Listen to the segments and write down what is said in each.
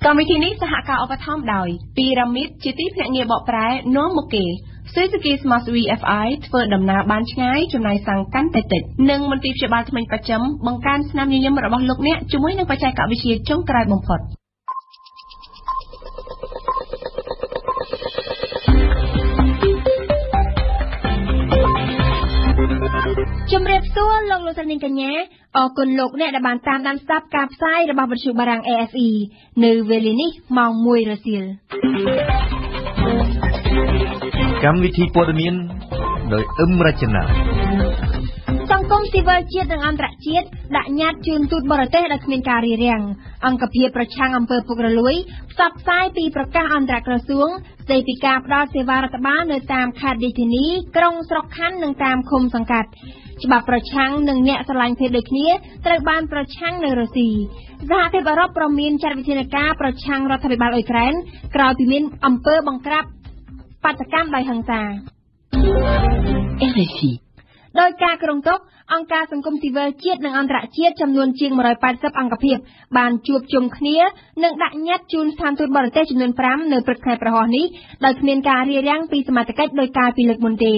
កម្មវិធីនេះសហការឧបត្ថម្ភដោយពីរ៉ាមីតជាទីភ្នាក់ងារបកប្រែនាំមុខគេ Suzuki Smart VFI ធ្វើដំណើរបានឆ្ងាយចំណាយសាំងកាន់តែតិចនិងមន្ទីរព្យាបាលថ្មីប្រចាំបង្កើនស្នាមញញឹមរបស់លោកអ្នកជាមួយនឹងបច្ចេកវិទ្យាចុងក្រោយបំផុតជំរាបសួរលោកលោកស្រីនាងកញ្ញាអរគុណលោកអ្នកដែលបានតាមដានស្ដាប់ការផ្សាយរបស់វិទ្យុបារាំង AFE នៅវេលានេះម៉ោង 1 រសៀលកម្មវិធីព័ត៌មានដោយអឹមរចនាសង្គមស៊ីវិលជាតិនិងអន្តរជាតិដាក់ញត្តិជូនទូតបរទេសដែលគ្មានការរារាំងអង្គភាពប្រឆាំងអំពើពុករលួយផ្សព្វផ្សាយពីប្រកាសអន្តរក្រសួងស្ដីពីការផ្តល់សេវារដ្ឋបាលនៅតាមខេត្តរាជធានីក្រុងស្រុកខណ្ឌនិងតាមឃុំសង្កាត់ច្បាប់ប្រឆាំងនឹងអ្នកស្រឡាញ់ភេទដូចគ្នាត្រូវបានប្រឆាំងនៅរុស្ស៊ីសហភាពអឺរ៉ុបប្រមានចាត់វិធានការប្រឆាំងរដ្ឋាភិបាលអ៊ុយក្រែនក្រោយពីមានអំពើបង្ក្រាបបាតកម្មដោយហិង្សា RFI ដោយការគ្រោងទុកអង្គការសង្គមស៊ីវិលជាតិនិងអន្តរជាតិចំនួនជាង180អង្គភាពបានជួបជុំគ្នានិងដាក់ញត្តិជូនស្ថានទូតបរទេសចំនួន5នៅព្រឹកថ្ងៃប្រហោះនេះដោយគ្មានការរារាំងពីសមត្ថកិច្ចដោយការពីលើកមុនទេ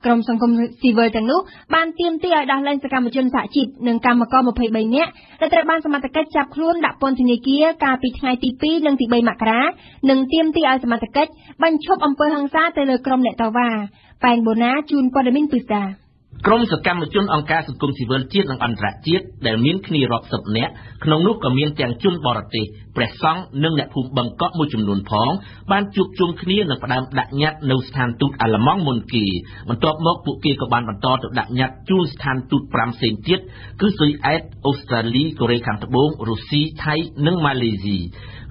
ក្រុមសង្គមស៊ីវិលទាំងនោះបានទាមទារឲ្យដោះលែងសកម្មជនសហជីពនិងកម្មករ23នាក់ដែលត្រូវបានសមត្ថកិច្ចចាប់ខ្លួនដាក់ពន្ធនាគារកាលពីថ្ងៃទី2និងទី3មករានិងទាមទារឲ្យសមត្ថកិច្ចបញ្ឈប់អំពើហិង្សាទៅលើក្រុមអ្នកតវ៉ាប៉ែនបូណាជូនព័ត៌មានពិសាក្រុមសកម្មជនអង្គការសង្គមស៊ីវិលជាតិនិងអន្តរជាតិដែលមានគ្នារាប់សិបនាក់ក្នុងនោះក៏មានទាំងជនបរទេសព្រះសង្ឃនិងអ្នកភូមិបឹងកក់មួយចំនួនផងបានជួបជុំគ្នានិងផ្ដើមដាក់ញត្តិនៅស្ថានទូតអាល្លឺម៉ង់មុនគេបន្ទាប់មកពួកគេក៏បានបន្តទៅដាក់ញត្តិជូនស្ថានទូត5ផ្សេងទៀតគឺស៊ុយអែតអូស្ត្រាលីកូរ៉េខាងត្បូងរុស្ស៊ីថៃនិងម៉ាឡេស៊ី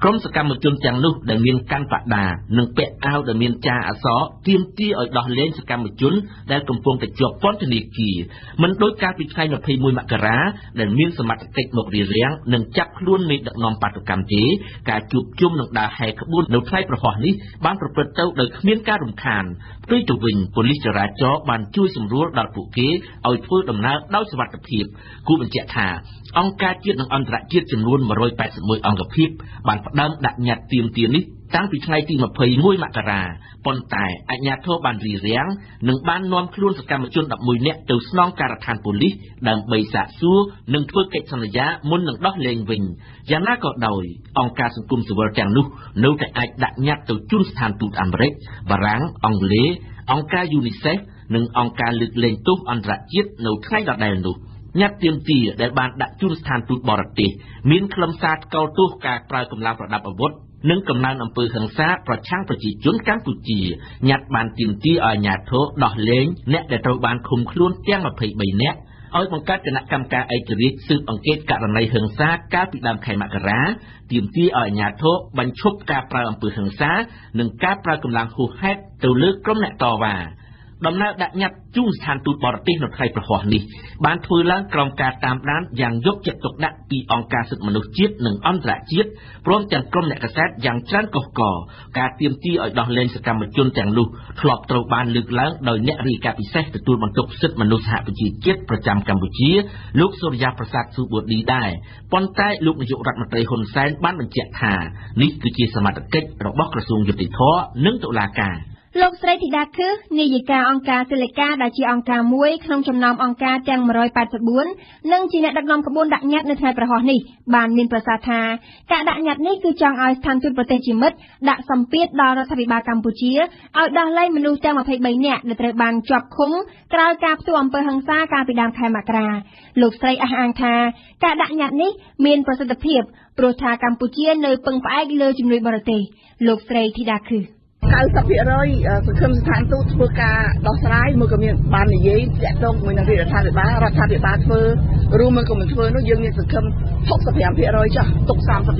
ក្រុមសកម្មជនទាំងនោះដែលមានកាន់បដានិងពាក់អាវដែលមានចាអក្សរទាមទារឲ្យដោះលែងសកម្មជនដែលកំពុងតែជាប់ពន្ធនាគារមិនដូចកាលពីថ្ងៃ21មករាដែលមានសមត្ថកិច្ចមករារាំងនិងចាប់ខ្លួនមេដឹកនាំបាតុកម្មទេការជួបជុំនិងដើរហែក្បួននៅថ្ងៃប្រហោះនេះបានប្រព្រឹត្តទៅដោយគ្មានការរំខានផ្ទុយទៅវិញប៉ូលីសចរាចរណ៍បានជួយសម្រួលដល់ពួកគេឲ្យធ្វើដំណើរដោយសុវត្ថិភាពគូបញ្ជាក់ថាអង្គការជាតិនិងអន្តរជាតិចំនួន181អង្គភាពបានផ្ដើមដាក់ញត្តិទាមទារនេះតាំងពីថ្ងៃទី21មករាប៉ុន្តែអាជ្ញាធរបានរារាំងនិងបាននាំខ្លួនសកម្មជន11នាក់ទៅស្នងការដ្ឋានប៉ូលីសដើម្បីសាកសួរនិងធ្វើកិច្ចសន្យាមុននឹងដោះលែងវិញយ៉ាងណាក៏ដោយអង្គការសង្គមស៊ីវិលទាំងនោះនៅតែអាចដាក់ញត្តិទៅជូនស្ថានទូតអាមេរិកបារាំងអង់គ្លេសអង្គការ UNICEF និងអង្គការលើកលែងទោសអន្តរជាតិនៅថ្ងៃដដែលនោះញត្តិទាមទារដែលបានដាក់ជូនស្ថានទូតបរទេសមានខ្លឹមសារថ្កោលទោសការប្រើកម្លាំងប្រដាប់អាវុធនិងកំណើនអំពើហិង្សាប្រឆាំងប្រជាជនកម្ពុជាញត្តិបានទាមទារឲ្យអាជ្ញាធរដោះលែងអ្នកដែលត្រូវបានឃុំខ្លួនទាំង23នាក់ឲ្យបង្កើតគណៈកម្មការឯករាជ្យស៊ើបអង្កេតករណីហិង្សាកាលពីដើមខែមករាទាមទារឲ្យអាជ្ញាធរបញ្ឈប់ការប្រើអំពើហិង្សានិងការប្រើកម្លាំងហួសហេតុទៅលើក្រុមអ្នកតវ៉ាដំណើរដាក់ញត្តិជូនស្ថានទូតបរទេសនៅថ្ងៃប្រហោះនេះបានធ្វើឡើងក្រោមការតាមដានយ៉ាងយកចិត្តទុកដាក់ពីអង្គការសិទ្ធិមនុស្សជាតិនិងអន្តរជាតិព្រមទាំងក្រុមអ្នកកាសែតយ៉ាងច្រើនកុះករការទាមទារឲ្យដោះលែងសកម្មជនទាំងនោះធ្លាប់ត្រូវបានលើកឡើងដោយអ្នករាយការណ៍ពិសេសទទួលបន្ទុកសិទ្ធិមនុស្សសហប្រជាជាតិប្រចាំកម្ពុជាលោកសូរិយាប្រសាទស៊ូបូឌីដែរប៉ុន្តែលោកនាយករដ្ឋមន្ត្រីហ៊ុនសែនបានបញ្ជាក់ថានេះគឺជាសមត្ថកិច្ចរបស់ក្រសួងយុតិធម៌និងតុលាការលោកស្រីធីតាខឹសនាយិកាអង្គការសិលិកាដែលជាអង្គការមួយក្នុងចំណោមអង្គការទាំង184និងជាអ្នកដឹកនាំក្បួនដាក់ញត្តិនៅថ្ងៃប្រហោះនេះបានមានប្រសាសន៍ថាការដាក់ញត្តិនេះគឺចង់ឲ្យស្ថានទូតប្រទេសជាមិត្តដាក់សម្ពាធដល់រដ្ឋាភិបាលកម្ពុជាឲ្យដោះលែងមនុស្សទាំង23នាក់ដែលត្រូវបានជាប់ឃុំក្រោយការផ្ទុះអំពើហិង្សាកាលពីដើមខែមករាលោកស្រីអះអាងថាការដាក់ញត្តិនេះមានប្រសិទ្ធភាពព្រោះថាកម្ពុជានៅពឹងផ្អែកលើជំនួយបរទេសលោកស្រីធីតាខឹស90% សង្ឃឹមស្ថានទូតធ្វើការដោះស្រាយមួយក៏មានបាននិយាយតាក់ទងជាមួយនឹងរដ្ឋាភិបាលធ្វើរួមមួយក៏មិនធ្វើនោះយើងមានសង្ឃឹម 65% ចាស់ទុក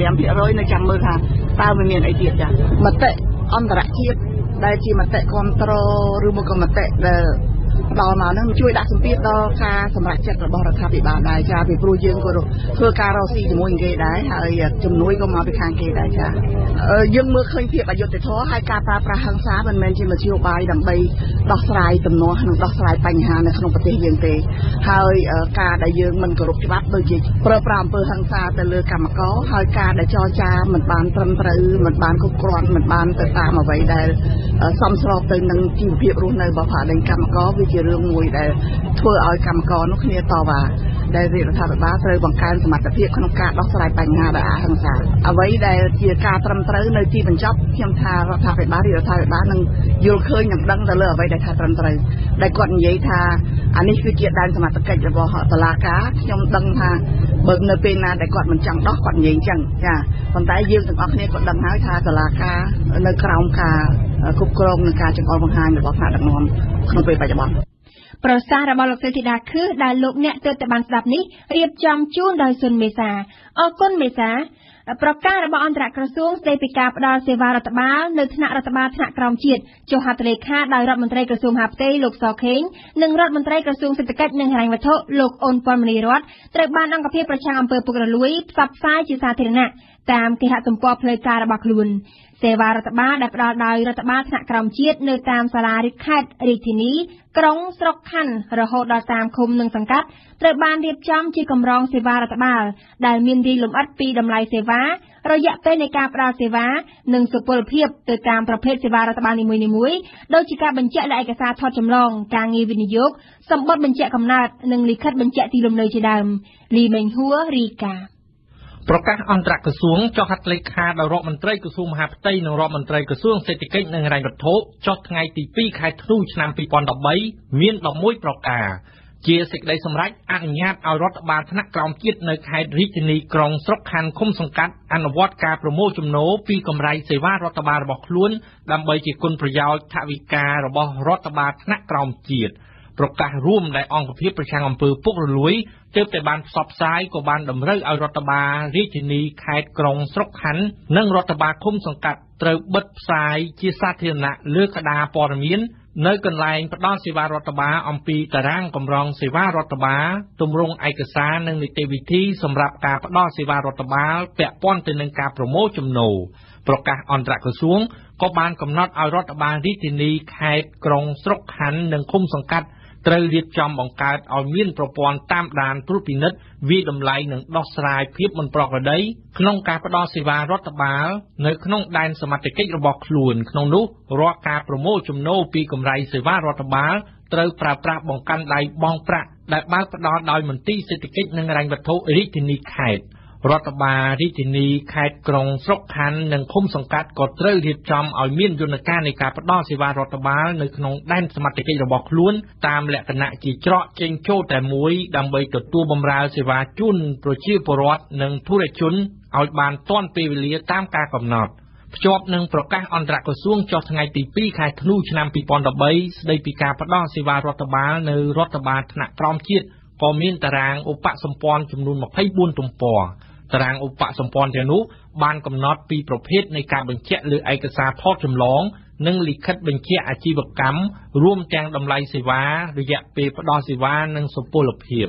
35% នៅចាំមើលថាតើវាមានអីទៀតចាស់មតិអន្តរជាតិដែលជាមតិគ្រប់គ្រងឬមួយក៏មតិដែល ដល់មកហ្នឹងជួយដាក់សម្ពាធដល់ការសម្រេចចិត្តរបស់រដ្ឋាភិបាលដែរចាពីព្រោះយើងក៏ធ្វើការរកស៊ីជាមួយគេដែរហើយជំនួយក៏មកពីខាងគេដែរចាយើងមើលឃើញភាពអយុត្តិធម៌ហើយការប្រើប្រាស់ហិង្សាមិនមែនជាមធ្យោបាយដើម្បីដោះស្រាយទំនាស់និងដោះស្រាយបញ្ហានៅក្នុងប្រទេសយើងទេហើយការដែលយើងមិនគោរពច្បាប់ដូចជាប្រើប្រាស់អំពើហិង្សាទៅលើកម្មករហើយការដែលចរចាមិនបានត្រឹមត្រូវមិនបានគ្រប់គ្រាន់មិនបានទៅតាមអ្វីដែលសមស្របទៅនឹងជីវភាពរស់នៅរបស់ប្រទេសកម្មករវាជារឿងមួយដែលធ្វើឲ្យកម្មករនោះគ្នាតវ៉ាដែលរដ្ឋាភិបាលត្រូវបង្កើនសមត្ថភាពក្នុងការដោះស្រាយបញ្ហាដោយអហិង្សាអ្វីដែលជាការត្រឹមត្រូវនៅទីបញ្ចប់ខ្ញុំថារដ្ឋាភិបាលនឹងយល់ឃើញនិងដឹងទៅលើអ្វីដែលថាត្រឹមត្រូវដែលគាត់និយាយថាអានេះគឺជាដែនសមត្ថកិច្ចរបស់តុលាការខ្ញុំដឹងថាបើនៅពេលណាដែលគាត់មិនចង់ដោះគាត់និយាយអញ្ចឹងចាប៉ុន្តែយើងទាំងអស់គ្នាក៏ដឹងហើយថាតុលាការនៅក្រោមការគ្រប់គ្រងនិងការចង្អុលបង្ហាញរបស់ថ្នាក់ដឹកនាំក្នុងពេលបច្ចុប្បន្នប្រសាសន៍របស់លោកស្រីធីតាខឿដែលលោកអ្នកទើបតែបានស្ដាប់នេះរៀបចំជូនដោយស៊ុនមេសាអរគុណមេសាប្រកាសរបស់អន្តរក្រសួងស្ដីពីការផ្តល់សេវារដ្ឋបាលនៅថ្នាក់រដ្ឋបាលថ្នាក់ក្រោមជាតិចុះហត្ថលេខាដោយរដ្ឋមន្ត្រីក្រសួងមហាផ្ទៃលោកសខេងនិងរដ្ឋមន្ត្រីក្រសួងសេដ្ឋកិច្ចនិងហិរញ្ញវត្ថុលោកអូនប៉ុលមនីរតត្រូវបានអង្គភាពប្រឆាំងអំពើពុករលួយផ្សព្វផ្សាយជាសាធារណៈតាមគេហទំព័រផ្លូវការរបស់ខ្លួនសេវារដ្ឋបាលដែលផ្តល់ដោយរដ្ឋបាលថ្នាក់ក្រោមជាតិនៅតាមសាលារដ្ឋខេត្តរាជធានីក្រុងស្រុកខណ្ឌរហូតដល់តាមឃុំនិងសង្កាត់ត្រូវបានរៀបចំជាកម្រងសេវារដ្ឋបាលដែលមានរាយលម្អិតពីតម្លៃសេវារយៈពេលនៃការផ្តល់សេវានិងសុពលភាពទៅតាមប្រភេទសេវារដ្ឋបាលនីមួយៗដូចជាការបញ្ជាក់លើឯកសារថតចម្លងការងារវិនិយោគសម្បត្តិបញ្ជាក់កំណើតនិងលិខិតបញ្ជាក់ទីលំនៅជាដើមលីមេងហួររីកាប្រកាសអន្តរក្រសួងចុះហត្ថលេខាដោយរដ្ឋមន្ត្រីក្រសួងមហាផ្ទៃនិងរដ្ឋមន្ត្រីក្រសួងសេដ្ឋកិច្ចនិងហិរញ្ញវត្ថុចុះថ្ងៃទី2ខែធ្នូឆ្នាំ2013មាន11ប្រការជាសេចក្តីសម្រេចអនុញ្ញាតឲ្យរដ្ឋបាលថ្នាក់ក្រោមជាតិនៅខេត្តរាជធានីក្រុងស្រុកខណ្ឌឃុំសង្កាត់អនុវត្តការប្រមូលចំណូលពីកម្រៃសេវារដ្ឋបាលរបស់ខ្លួនដើម្បីជាគុណប្រយោជន៍ថវិការបស់រដ្ឋបាលថ្នាក់ក្រោមជាតិប្រកាសរួមដែលអង្គភាពប្រឆាំងអំពើពុករលួយទើបតែបានផ្សព្វផ្សាយក៏បានតម្រូវឲ្យរដ្ឋបាលរាជធានីខេត្តក្រុងស្រុកខណ្ឌនិងរដ្ឋបាលឃុំសង្កាត់ត្រូវបិទផ្សាយជាសាធារណៈលើក្តារព័ត៌មាននៅកន្លែងផ្ដល់សេវារដ្ឋបាលអំពីតារាងកម្រងសេវារដ្ឋបាលទម្រង់ឯកសារនិងនីតិវិធីសម្រាប់ការផ្ដល់សេវារដ្ឋបាលពាក់ព័ន្ធទៅនឹងការប្រមូលចំណូលប្រកាសអន្តរក្រសួងក៏បានកំណត់ឲ្យរដ្ឋបាលរាជធានីខេត្តក្រុងស្រុកខណ្ឌនិងឃុំសង្កាត់ត្រូវរៀបចំបង្កើតឲ្យមានប្រព័ន្ធតាមដានត្រួតពិនិត្យវិតម្លៃនិងដោះស្រាយភាពមិនប្រក្រតីក្នុងការផ្ដល់សេវារដ្ឋបាលនៅក្នុងដែនសមត្ថកិច្ចរបស់ខ្លួនក្នុងនោះរាល់ការប្រមូលចំណូលពីកម្រៃសេវារដ្ឋបាលត្រូវប្រើប្រាស់បង្កាន់ដៃបង់ប្រាក់ដែលបើកផ្ដល់ដោយមន្ទីរសេដ្ឋកិច្ចនិងហិរញ្ញវត្ថុរាជធានីខេត្តរដ្ឋបាលរាជធានីខេត្តក្រុងស្រុកខណ្ឌនិងឃុំសង្កាត់ក៏ត្រូវរៀបចំឲ្យមានយន្តការនៃការផ្ដល់សេវារដ្ឋបាលនៅក្នុងដែនសមត្ថកិច្ចរបស់ខ្លួនតាមលក្ខណៈជាច្រកចេញចូលតែមួយដើម្បីទទួលបម្រើសេវាជូនប្រជាពលរដ្ឋនិងធុរជនឲ្យបានទាន់ពេលវេលាតាមការកំណត់ភ្ជាប់នឹងប្រកាសអន្តរក្រសួងចុះថ្ងៃទី2ខែធ្នូឆ្នាំ2013ស្ដីពីការផ្ដល់សេវារដ្ឋបាលនៅរដ្ឋបាលថ្នាក់ក្រោមជាតិក៏មានតារាងឧបសម្ព័ន្ធចំនួន24ទំព័រតារាងឧបសម្ព័ន្ធទាំងនោះបានកំណត់ពីប្រភេទនៃការបញ្ជាក់លើឯកសារថតចម្លងនិងលិខិតបញ្ជាក់អាជីវកម្មរួមទាំងតម្លៃសេវារយៈពេលផ្ដល់សេវានិងសុពលភាព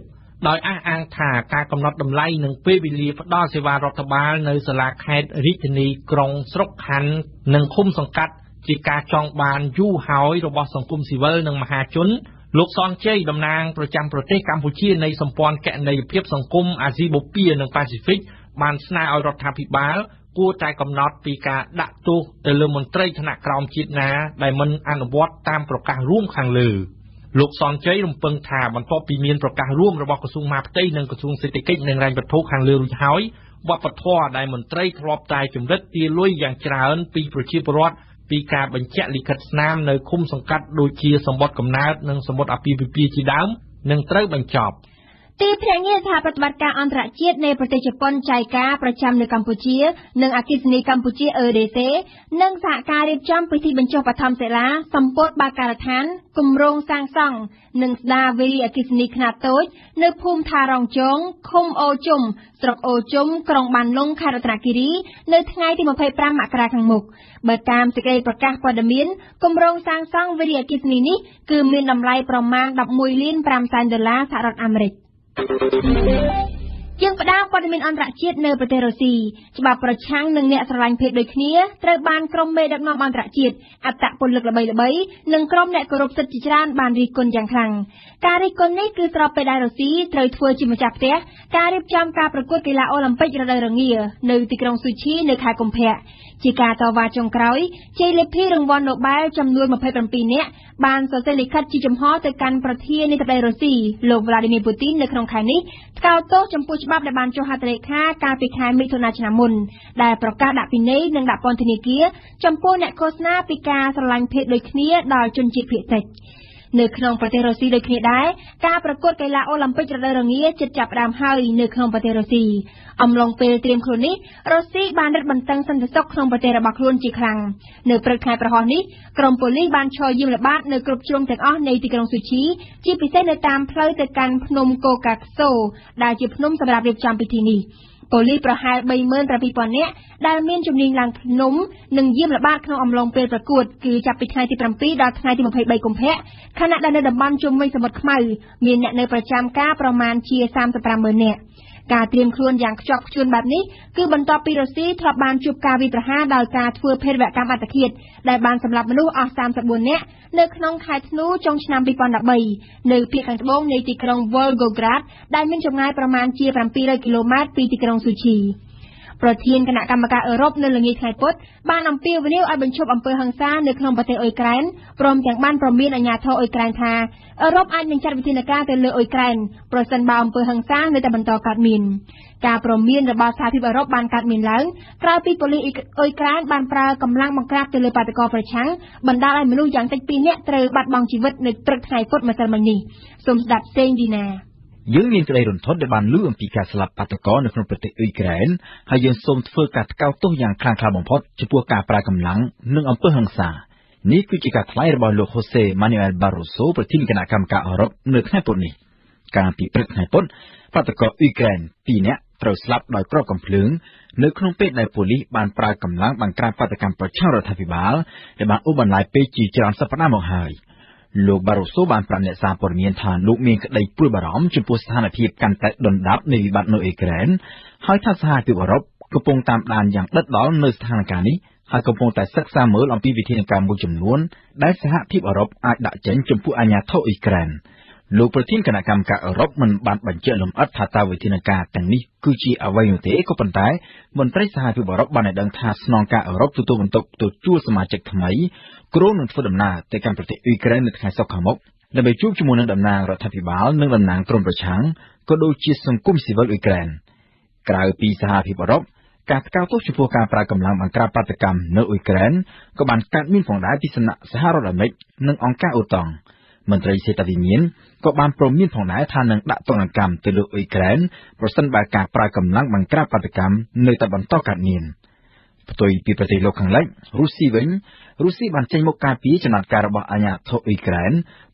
ដោយអះអាងថាការកំណត់តម្លៃនិងពេលវេលាផ្ដល់សេវារដ្ឋបាលនៅសាលាខេត្តរាជធានីក្រុងស្រុកខណ្ឌនិងឃុំសង្កាត់ជាការចង់បានយូរហើយរបស់សង្គមស៊ីវិលនិងមហាជនលោកសនជ័យតំណាងប្រចាំប្រទេសកម្ពុជានៃសម្ព័ន្ធគណនេយ្យភាពសង្គមអាស៊ីបូព៌ានិងប៉ាស៊ីហ្វិកបានស្នើឲ្យរដ្ឋាភិបាលគួរតែកំណត់ពីការដាក់ទោសទៅលើមន្ត្រីថ្នាក់ក្រោមជាតិណាដែលមិនអនុវត្តតាមប្រកាសរួមខាងលើលោកសនជ័យរំពឹងថាបន្ទាប់ពីមានប្រកាសរួមរបស់ក្រសួងមហាផ្ទៃនិងក្រសួងសេដ្ឋកិច្ចនិងហិរញ្ញវត្ថុខាងលើរួចហើយវប្បធម៌ដែលមន្ត្រីធ្លាប់តែជំរិតទារលុយយ៉ាងច្រើនពីប្រជាពលរដ្ឋពីការបញ្ជាក់លិខិតស្នាមនៅឃុំសង្កាត់ដូចជាសម្បត្តិកំណើតនិងសម្បត្តិអាពាហ៍ពិពាហ៍ជាដើមនឹងត្រូវបញ្ចប់ ទីភ្នាក់ងារថាប្រតិបត្តិការអន្តរជាតិនៃប្រទេសជប៉ុនចៃកាប្រចាំនៅកម្ពុជានិងអគ្គិសនីកម្ពុជាEDTនិងសហការរៀបចំពិធីបញ្ចុះបឋមសិលាសម្ពោធបើកការដ្ឋានគម្រោងសាងសង់និងស្ដារវារីអគ្គិសនីខ្នាតតូចនៅភូមិថារងជងឃុំអូជុំស្រុកអូជុំក្រុងបានលុងខេត្តរតនគិរីនៅថ្ងៃទី25មករាខាងមុខបើតាមសេចក្តីប្រកាសព័ត៌មានគម្រោងសាងសង់វារីអគ្គិសនីនេះគឺមានតម្លៃប្រមាណ$11.5 លានសហរដ្ឋអាមេរិកជាងផ្ដាល់ព័ត៌មានអន្តរជាតិនៅប្រទេសរុស្ស៊ីច្បាប់ប្រឆាំងនឹងអ្នកស្រឡាញ់ភេទដូចគ្នាត្រូវបានក្រុមមេដឹកនាំអន្តរជាតិអត្តពលិកល្បីៗនិងក្រុមអ្នកគោរពសិទ្ធិជាច្រើនបានរិះគន់យ៉ាងខ្លាំងការរិះគន់នេះគឺស្របពេលដែលរុស្ស៊ីត្រូវធ្វើជាម្ចាស់ផ្ទះការរៀបចំការប្រកួតកីឡាអូឡ িম্প ិករដូវរងានៅទីក្រុងស៊ូឈីនៅខែកុម្ភៈជាការតវ៉ាចុងក្រោយជ័យលាភីរង្វាន់ណូបែលចំនួន27នាក់បានសរសេរលិខិតជាចំហទៅកាន់ប្រធានាធិបតីរុស្ស៊ីលោក Vladimir Putin នៅក្នុងខែនេះថ្កោលទោសចំពោះច្បាប់ដែលបានចុះហត្ថលេខាកាលពីខែមិថុនាឆ្នាំមុនដែលប្រកាសដាក់ពិន័យនិងដាក់ពន្ធនាគារចំពោះអ្នកឃោសនាពីការស្រឡាញ់ភេទដូចគ្នាដល់ជនជាតិភាគតិចនៅក្នុងប្រទេសរុស្ស៊ីដូចគ្នាដែរការប្រកួតកីឡាអូឡ িম্প ិករដូវរងាជិតចាប់ផ្ដើមហើយនៅក្នុងប្រទេសរុស្ស៊ីអំឡុងពេលត្រៀមខ្លួននេះរុស្ស៊ីបានរឹតបន្តឹងសន្តិសុខក្នុងប្រទេសរបស់ខ្លួនជាខ្លាំងនៅព្រឹកថ្ងៃប្រហោះនេះក្រុមប៉ូលីសបានឈរយាមល្បាតនៅគ្រប់ជ្រុងទាំងអស់នៃទីក្រុងស៊ូឈីជាពិសេសនៅតាមផ្លូវទៅកាន់ភ្នំកូកាក្សូដែលជាភ្នំសម្រាប់រៀបចំពិធីនេះប៉ូលីសប្រហែល 37,000 នាក់ដែលមានជំនាញឡើងភ្នំនិងយាមល្បាតក្នុងអំឡុងពេលប្រកួតគឺចាប់ពីថ្ងៃទី7ដល់ថ្ងៃទី23កុម្ភៈខណៈដែលនៅតំបន់ជុំវិញសមុទ្រខ្មៅមានអ្នកនៅប្រចាំការប្រមាណជា 35,000 នាក់ការត្រៀមខ្លួនយ៉ាងខ្ជាប់ខ្ជួនបែបនេះគឺបន្ទាប់ពីរុស្ស៊ីធ្លាប់បានជួបការវាយប្រហារដោយការធ្វើភេរវកម្មអត្តឃាតដែលបានសម្លាប់មនុស្សអស់34នាក់នៅក្នុងខែធ្នូចុងឆ្នាំ2013នៅភាគខាងត្បូងនៃទីក្រុង Volgograd ដែលមានចម្ងាយប្រមាណជា700គីឡូម៉ែត្រពីទីក្រុងស៊ូឈីប្រធានគណៈកម្មការអឺរ៉ុបនៅល្ងាចថ្ងៃពុធបានអំពាវនាវឲ្យបញ្ឈប់អំពើហិង្សានៅក្នុងប្រទេសអ៊ុយក្រែនព្រមទាំងបានព្រមានអាជ្ញាធរអ៊ុយក្រែនថាអឺរ៉ុបអាចនឹងចាត់វិធានការទៅលើអ៊ុយក្រែនប្រសិនបើអំពើហិង្សានៅតែបន្តកើតមានការព្រមានរបស់សហភាពអឺរ៉ុបបានកើតមានឡើងក្រោយពីប៉ូលីសអ៊ុយក្រែនបានប្រើកម្លាំងបង្ក្រាបទៅលើបាតុករប្រឆាំងបណ្ដាលឲ្យមនុស្សយ៉ាងតិច2នាក់ត្រូវបាត់បង់ជីវិតនៅព្រឹកថ្ងៃពុធម្សិលមិញនេះសូមស្ដាប់សេងឌីណាយើងមានក្តីរន្ធត់ដែលបានលើអំពីការស្លាប់បាតុករនៅក្នុងប្រទេសអ៊ុយក្រែនហើយយើងសូមធ្វើការថ្កោលទោសយ៉ាងខ្លាំងក្លាបំផុតចំពោះការប្រើកម្លាំងនិងអំពើហិង្សានេះគឺជាការថ្លែងរបស់លោក José Manuel Barroso ប្រធានគណៈកម្មការអឺរ៉ុបនៅថ្ងៃពុធនេះកាលពីព្រឹកថ្ងៃពុធបាតុករអ៊ុយក្រែន2នាក់ត្រូវស្លាប់ដោយគ្រាប់កាំភ្លើងនៅក្នុងពេលដែលប៉ូលីសបានប្រើកម្លាំងបង្ក្រាបបាតុកម្មប្រឆាំងរដ្ឋាភិបាលដែលបានអូសបន្លាយពេលជាច្រើនសប្តាហ៍មកហើយលោក Barroso បានប្រាប់អ្នកសារព័ត៌មានថាលោកមានក្តីព្រួយបារម្ភចំពោះស្ថានភាពកាន់តែដុនដាបនៃវិបត្តិនៅអ៊ុយក្រែនហើយថាសហភាពអឺរ៉ុបកំពុងតាមដានយ៉ាងដិតដល់នៅស្ថានភាពនេះហើយកំពុងតែសិក្សាមើលអំពីវិធានការមួយចំនួនដែលសហភាពអឺរ៉ុបអាចដាក់ចេញចំពោះអាជ្ញាធរអ៊ុយក្រែនលោកប្រធានគណៈកម្មការអឺរ៉ុបមិនបានបញ្ជាក់លម្អិតថាតើវិធានការទាំងនេះគឺជាអ្វីនោះទេក៏ប៉ុន្តែមន្ត្រីសហភាពអឺរ៉ុបបានឲ្យដឹងថាស្នងការអឺរ៉ុបទទួលបន្ទុកទទួលសមាជិកថ្មីគ្រោងនឹងធ្វើដំណើរទៅកាន់ប្រទេសអ៊ុយក្រែននៅថ្ងៃសុក្រខាងមុខដើម្បីជួបជាមួយនឹងតំណាងរដ្ឋាភិបាលនិងតំណាងក្រុមប្រឆាំងក៏ដូចជាសង្គមស៊ីវិលអ៊ុយក្រែនក្រៅពីសហភាពអឺរ៉ុបការថ្កោលទោសចំពោះការប្រើកម្លាំងបង្ក្រាបបាតុកម្មនៅអ៊ុយក្រែនក៏បានកើតមានផងដែរពីសំណាក់សហរដ្ឋអាមេរិកនិងអង្គការអូតង់មន្ត្រីសេដ្ឋវិមានក៏បានព្រមានផងដែរថានឹងដាក់ទណ្ឌកម្មទៅលើអ៊ុយក្រែនប្រសិនបើការប្រើកម្លាំងបង្ក្រាបបាតុកម្មនៅតែបន្តកើតមានផ្ទុយពីប្រទេសលោកខាងលិចរុស្ស៊ីវិញរុស្ស៊ីបានចេញមកការពីចំណាត់ការរបស់អាជ្ញាធរអ៊ុយក្រែន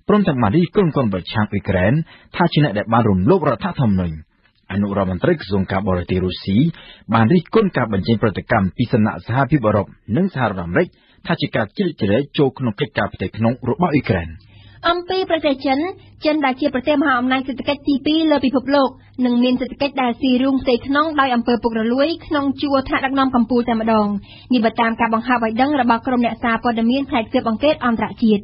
ព្រមទាំងបានរិះគន់ក្រុមប្រឆាំងអ៊ុយក្រែនថាជាអ្នកដែលបានរំលោភរដ្ឋធម្មនុញ្ញអនុរដ្ឋមន្ត្រីក្រសួងការបរទេសរុស្ស៊ីបានរិះគន់ការបញ្ចេញប្រតិកម្មពីសំណាក់សហភាពអឺរ៉ុបនិងសហរដ្ឋអាមេរិកថាជាការជ្រៀតជ្រែកចូលក្នុងកិច្ចការផ្ទៃក្នុងរបស់អ៊ុយក្រែនអំពីប្រទេសចិនដែលជាប្រទេសមហាអំណាចសេដ្ឋកិច្ចទី2លើពិភពលោកនិងមានសេដ្ឋកិច្ចដែលស៊ីរូងផ្ទៃក្នុងដោយអំពើពុករលួយក្នុងជួរថ្នាក់ដឹកនាំកម្ពុជាតែម្ដងនេះបើតាមការបង្ហាញឲ្យដឹងរបស់ក្រុមអ្នកសារព័ត៌មានផ្នែកស៊ើបអង្កេតអន្តរជាតិ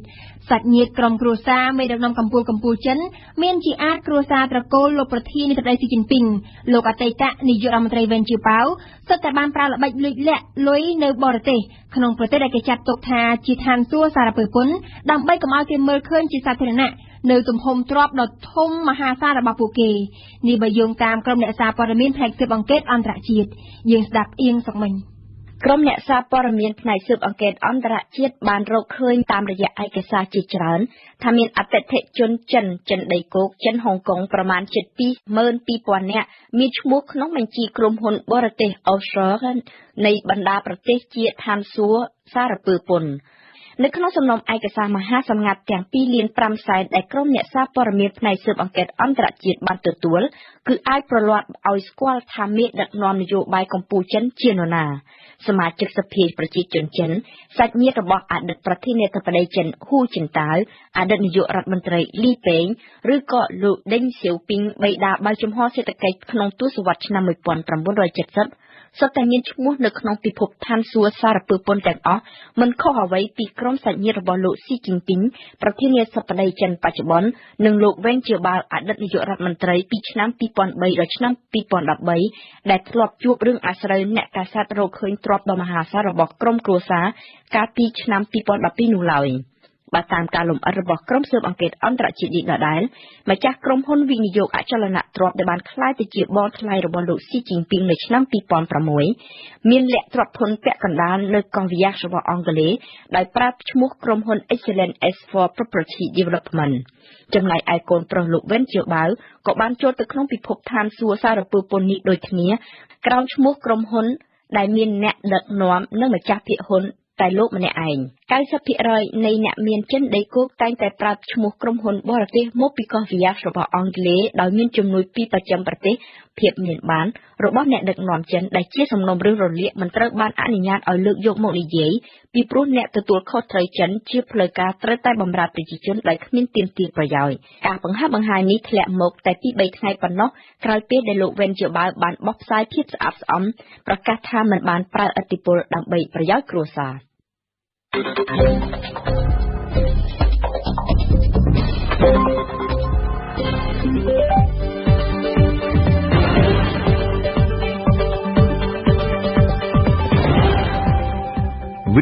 សាច់ញាតិក្រុមគ្រួសារមេដឹកនាំកម្ពុជាចិនមានជាអាចគ្រួសារត្រកូលលោកប្រធានាធិបតីស៊ីជីនពីងលោកអតីតនាយករដ្ឋមន្ត្រីវេនជាប៉ាវសុទ្ធតែបានប្រើល្បិចលួចលាក់លុយនៅបរទេសក្នុងប្រទេសដែលគេចាត់ទុកថាជាឋានសួគ៌សារពើពន្ធដើម្បីកុំឲ្យគេមើលឃើញជាសាធារណៈនៅទំហំទ្រព្យដ៏ធំមហាសាលរបស់ពួកគេនេះបើយោងតាមក្រុមអ្នកសារព័ត៌មានផ្នែកស៊ើបអង្កេតអន្តរជាតិយើងស្ដាប់អៀងសុកមិញ ក្រុមអ្នកសារព័ត៌មានផ្នែកស៊ើបអង្កេតអន្តរជាតិបានរកឃើញតាមរយៈឯកសារជាច្រើនថាមានអតិថិជនចិនដីគោកចិនហុងកុងប្រមាណជិត 22,000 នាក់មានឈ្មោះក្នុងបញ្ជីក្រុមហ៊ុនបរទេស offshore នៃបណ្ដាប្រទេសជាឋានសួគ៌សារពើពន្ធនៅក្នុងសំណុំឯកសារមហាសម្ងាត់ទាំង 2 លាន 5 សែនដែលក្រុមអ្នកសារព័ត៌មានផ្នែកស៊ើបអង្កេតអន្តរជាតិបានទទួលគឺអាចប្រឡត់ឲ្យស្គាល់ថាមេដឹកនាំនយោបាយកម្ពុជាចិនជានរណាសមាជិកសភាប្រជាជនចិនសាច់ញាតិរបស់អតីតប្រធានាធិបតីចិនហ៊ូជីនតាវអតីតនាយករដ្ឋមន្ត្រីលីប៉េងឬក៏លោកដេងសៀវពីងបិតាបើកចំហសេដ្ឋកិច្ចក្នុងទសវត្សរ៍ឆ្នាំ 1970 សុទ្ធតែមានឈ្មោះនៅក្នុងពិភពឋានសួគ៌សារពើពន្ធទាំងអស់មិនខុសអ្វីពីក្រុមសាច់ញាតិរបស់លោកស៊ីជីនពីងប្រធានាធិបតីចិនបច្ចុប្បន្ននិងលោកវេងជាបាល់អតីតនាយករដ្ឋមន្ត្រីពីឆ្នាំ 2003 ដល់ឆ្នាំ 2013 ដែលធ្លាប់ជួបរឿងអាស្រូវអ្នកកាសែតរកឃើញទ្រព្យដ៏មហាសាលរបស់ក្រុមគ្រួសារកាលពីឆ្នាំ 2012 នោះឡើយបើតាមការលំអិតរបស់ក្រុមស៊ើបអង្កេតអន្តរជាតិនេះដដែលម្ចាស់ក្រុមហ៊ុនវិនិយោគអចលនទ្រព្យដែលបានក្លាយទៅជាបងថ្លៃរបស់លោកស៊ីជីនពីងនៅឆ្នាំ 2006 មានលាក់ទ្រព្យធនពាក់កណ្ដាលនៅកោះវីយ៉ាសរបស់អង់គ្លេសដោយប្រើឈ្មោះក្រុមហ៊ុន Excellent S4 Property Development ចំណែកឯកូនប្រុសលោកវេនជាបាវក៏បានចូលទៅក្នុងពិភពឋានសួគ៌សារពើពន្ធនេះដូចគ្នាក្រោមឈ្មោះក្រុមហ៊ុនដែលមានអ្នកដឹកនាំនិងម្ចាស់ភាគហ៊ុនតែលោកម្នាក់ឯង 90% នៃអ្នកមានចិនដីគោកតែងតែប្រើឈ្មោះក្រុមហ៊ុនបរទេសមកពីកោះវីយ៉ាសរបស់អង់គ្លេសដោយមានជំនួយពីប្រចាំប្រទេសភាពមានបានរបស់អ្នកដឹកនាំចិនដែលជាសំណុំរឿងរលាកមិនត្រូវបានអនុញ្ញាតឲ្យលើកយកមកនិយាយពីព្រោះអ្នកទទួលខុសត្រូវចិនជាផ្លូវការត្រូវតែបម្រើប្រជាជនដោយគ្មានទាមទារប្រយោជន៍ការបង្ហាញនេះធ្លាក់មកតែពី3ថ្ងៃប៉ុណ្ណោះក្រោយពេលដែលលោកវេនជាបាវបានបោះផ្សាយភាពស្អាតស្អំប្រកាសថាមិនបានប្រើឥទ្ធិពលដើម្បីប្រយោជន៍គ្រួសារវិ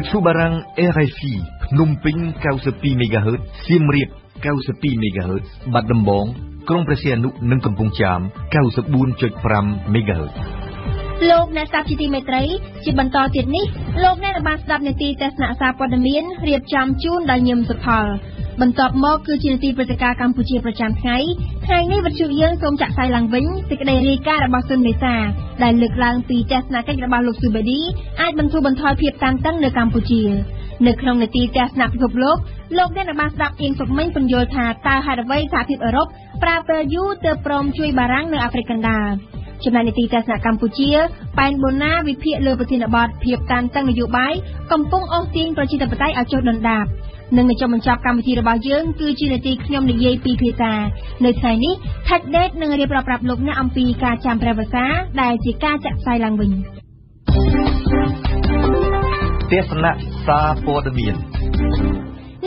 ទ្យុបារាំង RFI ភ្នំពេញ 92 MHz សៀមរាប 92 MHz បាត់ដំបងក្រុងព្រះសីហនុនិងកំពង់ចាម 94.5 MHzលោកអ្នកស្ដាប់ជាទីមេត្រីជាបន្តទៀតនេះលោកអ្នកបានស្ដាប់នាទីទស្សនៈសារព័ត៌មានរៀបចំជូនដោយញឹមសុផលបន្ទាប់មកគឺជានាទីព្រឹត្តិការណ៍កម្ពុជាប្រចាំថ្ងៃនេះវិទ្យុយើងសូមចាក់ផ្សាយឡើងវិញសេចក្តីរាយការណ៍របស់ស៊ុនមេសាដែលលើកឡើងពីទស្សនកិច្ចរបស់លោកស៊ូបេឌីអាចបន្ធូរបន្ថយភាពតានតឹងនៅកម្ពុជានៅក្នុងនាទីទស្សនៈពិភពលោកអ្នកបានស្ដាប់អៀងសុកមិញពន្យល់ថាតើហេតុអ្វីសហភាពអឺរ៉ុបប្រើពេលយូរទើបព្រមជួយបារាំងនៅអាហ្វ្រិកកណ្ដាលចំណែកនីតិទស្សនៈកម្ពុជាប៉ែនបូណាវិភាគលើប្រធានបទភាពតានតឹងនយោបាយកំពុងអូសទាញប្រជាធិបតេយ្យឲ្យចុះដុនដាបនិងនៅចុងបញ្ចប់កម្មវិធីរបស់យើងគឺជានាទីខ្ញុំនិយាយពីភាសានៅថ្ងៃនេះថាច់ដេតនឹងរៀបរាប់ប្រាប់លោកអ្នកអំពីការចាំព្រះវស្សាដែលជាការចាក់ផ្សាយឡើងវិញទស្សនៈសារព័ត៌មាន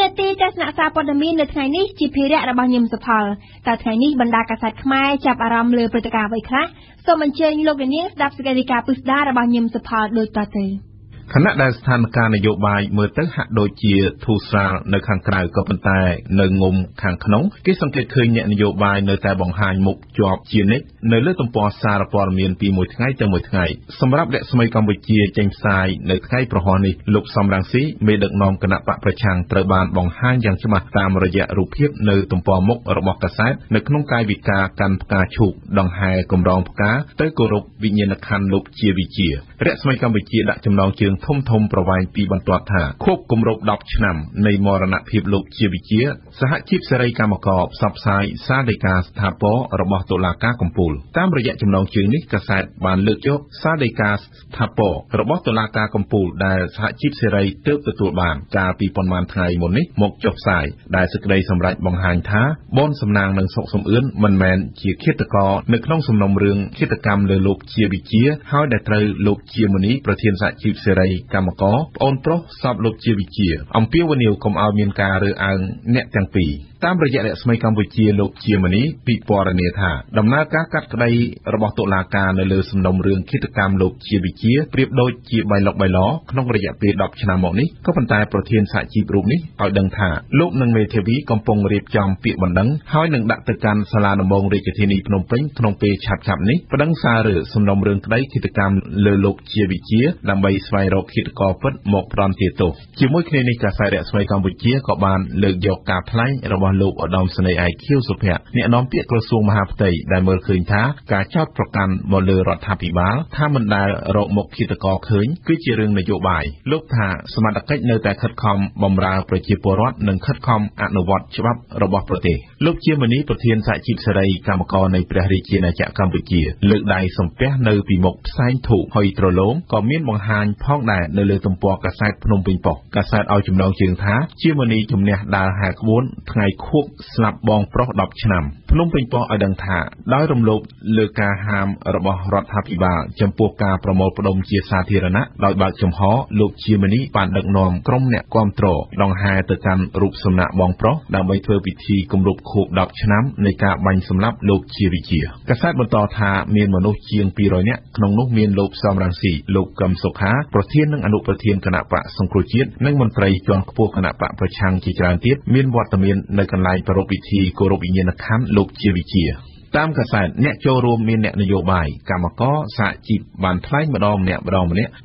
នាទីទស្សនៈសារព័ត៌មាននៅថ្ងៃនេះជាភារៈរបស់ញឹមសុផលតើថ្ងៃនេះបណ្ដាកាសែតខ្មែរចាប់អារម្មណ៍លើព្រឹត្តិការណ៍អ្វីខ្លះសូមអញ្ជើញលោកនាងស្ដាប់សេចក្តីរាយការណ៍ពិស្ដាររបស់ញឹមសុផលដូចតទៅខណៈដែលស្ថានភាពនយោបាយមើលទៅហាក់ដូចជាធូរស្រាលនៅខាងក្រៅក៏ប៉ុន្តែនៅងុំខាងក្នុងគេសង្កេតឃើញអ្នកនយោបាយនៅតែបង្ហាញមុខជាប់ជានិច្ចនៅលើទំព័រសារព័ត៌មានពីមួយថ្ងៃទៅមួយថ្ងៃសម្រាប់រស្មីកម្ពុជាចេញផ្សាយនៅថ្ងៃប្រហោះនេះលោកសំរងស៊ីមេដឹកនាំគណៈបកប្រឆាំងត្រូវបានបង្ហាញយ៉ាងច្បាស់តាមរយៈរូបភាពនៅទំព័រមុខរបស់កាសែតនៅក្នុងកាយវិការកាន់ផ្កាឈូកដង្ហែកម្រងផ្កាទៅគោរពវិញ្ញាណក្ខន្ធលោកជាវិជារស្មីកម្ពុជាដាក់ចំណងជើងធំប្រវែងពីបន្ទាត់ថាខួបគម្រប់10ឆ្នាំនៃមរណភាពលោកជាវិជាសហជីពសេរីកម្មករផ្សព្វផ្សាយសារដីកាស្ថាពររបស់តុលាការកំពូលតាមរយៈចំណងជើងនេះកាសែតបានលើកយកសារដីកាស្ថាពររបស់តុលាការកំពូលដែលសហជីពសេរីទើបទទួលបានកាលពីប៉ុន្មានថ្ងៃមុននេះមកចុះផ្សាយដែលសេចក្តីសម្រេចបង្ហាញថាបនសំណាងនិងសុកសំអឿនមិនមែនជាឃាតករនៅក្នុងសំណុំរឿងឃាតកម្មលើលោកជាវិជាហើយដែលត្រូវលោកជាមុនីប្រធានសហជីពសេរីកម្មករប្អូនប្រុសសពលោកជាវិជាអំពាវនាវកុំឲ្យមានការរើសអើងអ្នកទាំងពីរ តាមរយៈរស្មីកម្ពុជាលោកជាមនីពិពណ៌នាថាដំណើរការកាត់ក្តីរបស់តុលាការនៅលើសំណុំរឿងឃាតកម្មលោកជាវិជាប្រៀបដូចជាបៃលុកបៃឡក្នុងរយៈពេល10ឆ្នាំមកនេះក៏ប៉ុន្តែប្រធានសហជីពរូបនេះឲ្យដឹងថាលោកនិងមេធាវីកំពុងរៀបចំពាក្យបណ្ដឹងហើយនឹងដាក់ទៅកាន់សាលាដំបងរាជធានីភ្នំពេញក្នុងពេលឆាប់ៗនេះបណ្ដឹងសារឬសំណុំរឿងក្តីឃាតកម្មលើលោកជាវិជាដើម្បីស្វែងរកឃាតករពិតមកផ្ដន្ទាទោសជាមួយគ្នានេះកាសែតរស្មីកម្ពុជាក៏បានលើកយកការថ្លែងរបស់លោកឧត្តមសេនីយ៍ឯកខៀវសុភ័ក្រអ្នកនាំពាក្យក្រសួងមហាផ្ទៃដែលមើលឃើញថាការចោទប្រកាន់មកលើរដ្ឋាភិបាលថាមិនដែលរកមុខឃាតករឃើញគឺជារឿងនយោបាយលោកថាសមត្ថកិច្ចនៅតែខិតខំបម្រើប្រជាពលរដ្ឋនិងខិតខំអនុវត្តច្បាប់របស់ប្រទេសលោកជាមនីប្រធានសហជីពសេរីកម្មករនៃព្រះរាជាណាចក្រកម្ពុជាលើកដៃសំពះនៅពីមុខផ្សែងធូបហុយត្រឡោមក៏មានបង្ហាញផងដែរនៅលើទំព័រកាសែតភ្នំពេញប៉ុស្តិ៍កាសែតឲ្យចំណងជើងថាជាមនីជំនះដើរហែក្បួនថ្ងៃខួបស្លាប់បងប្រុស10ឆ្នាំភ្នំពេញប៉ុស្តិ៍ឲ្យដឹងថាដោយរំលោភលើការហាមរបស់រដ្ឋាភិបាលចំពោះការប្រមូលផ្ដុំជាសាធារណៈដោយបើកចំហលោកជាមនីបានដឹកនាំក្រុមអ្នកគាំទ្រដង្ហែទៅកាន់រូបសំណាកបងប្រុសដើម្បីធ្វើពិធីគម្រប់ខួប10ឆ្នាំនៃការបាញ់សម្លាប់លោកជាវិជាកាសែតបន្តថាមានមនុស្សជាង200នាក់ក្នុងនោះមានលោកសំរងស៊ីលោកកឹមសុខាប្រធាននិងអនុប្រធានគណៈបកសង្គ្រោះជាតិនិងមន្ត្រីជាន់ខ្ពស់គណៈបកប្រឆាំងជាច្រើនទៀតមានវត្តមាននៅកន្លែងប្រារព្ធពិធីគោរពវិញ្ញាណក្ខន្ធលោកជាវិជាតាមកាសែតអ្នកចូលរួមមានអ្នកនយោបាយកម្មករសហជីពបានថ្លែងម្ដងម្នាក់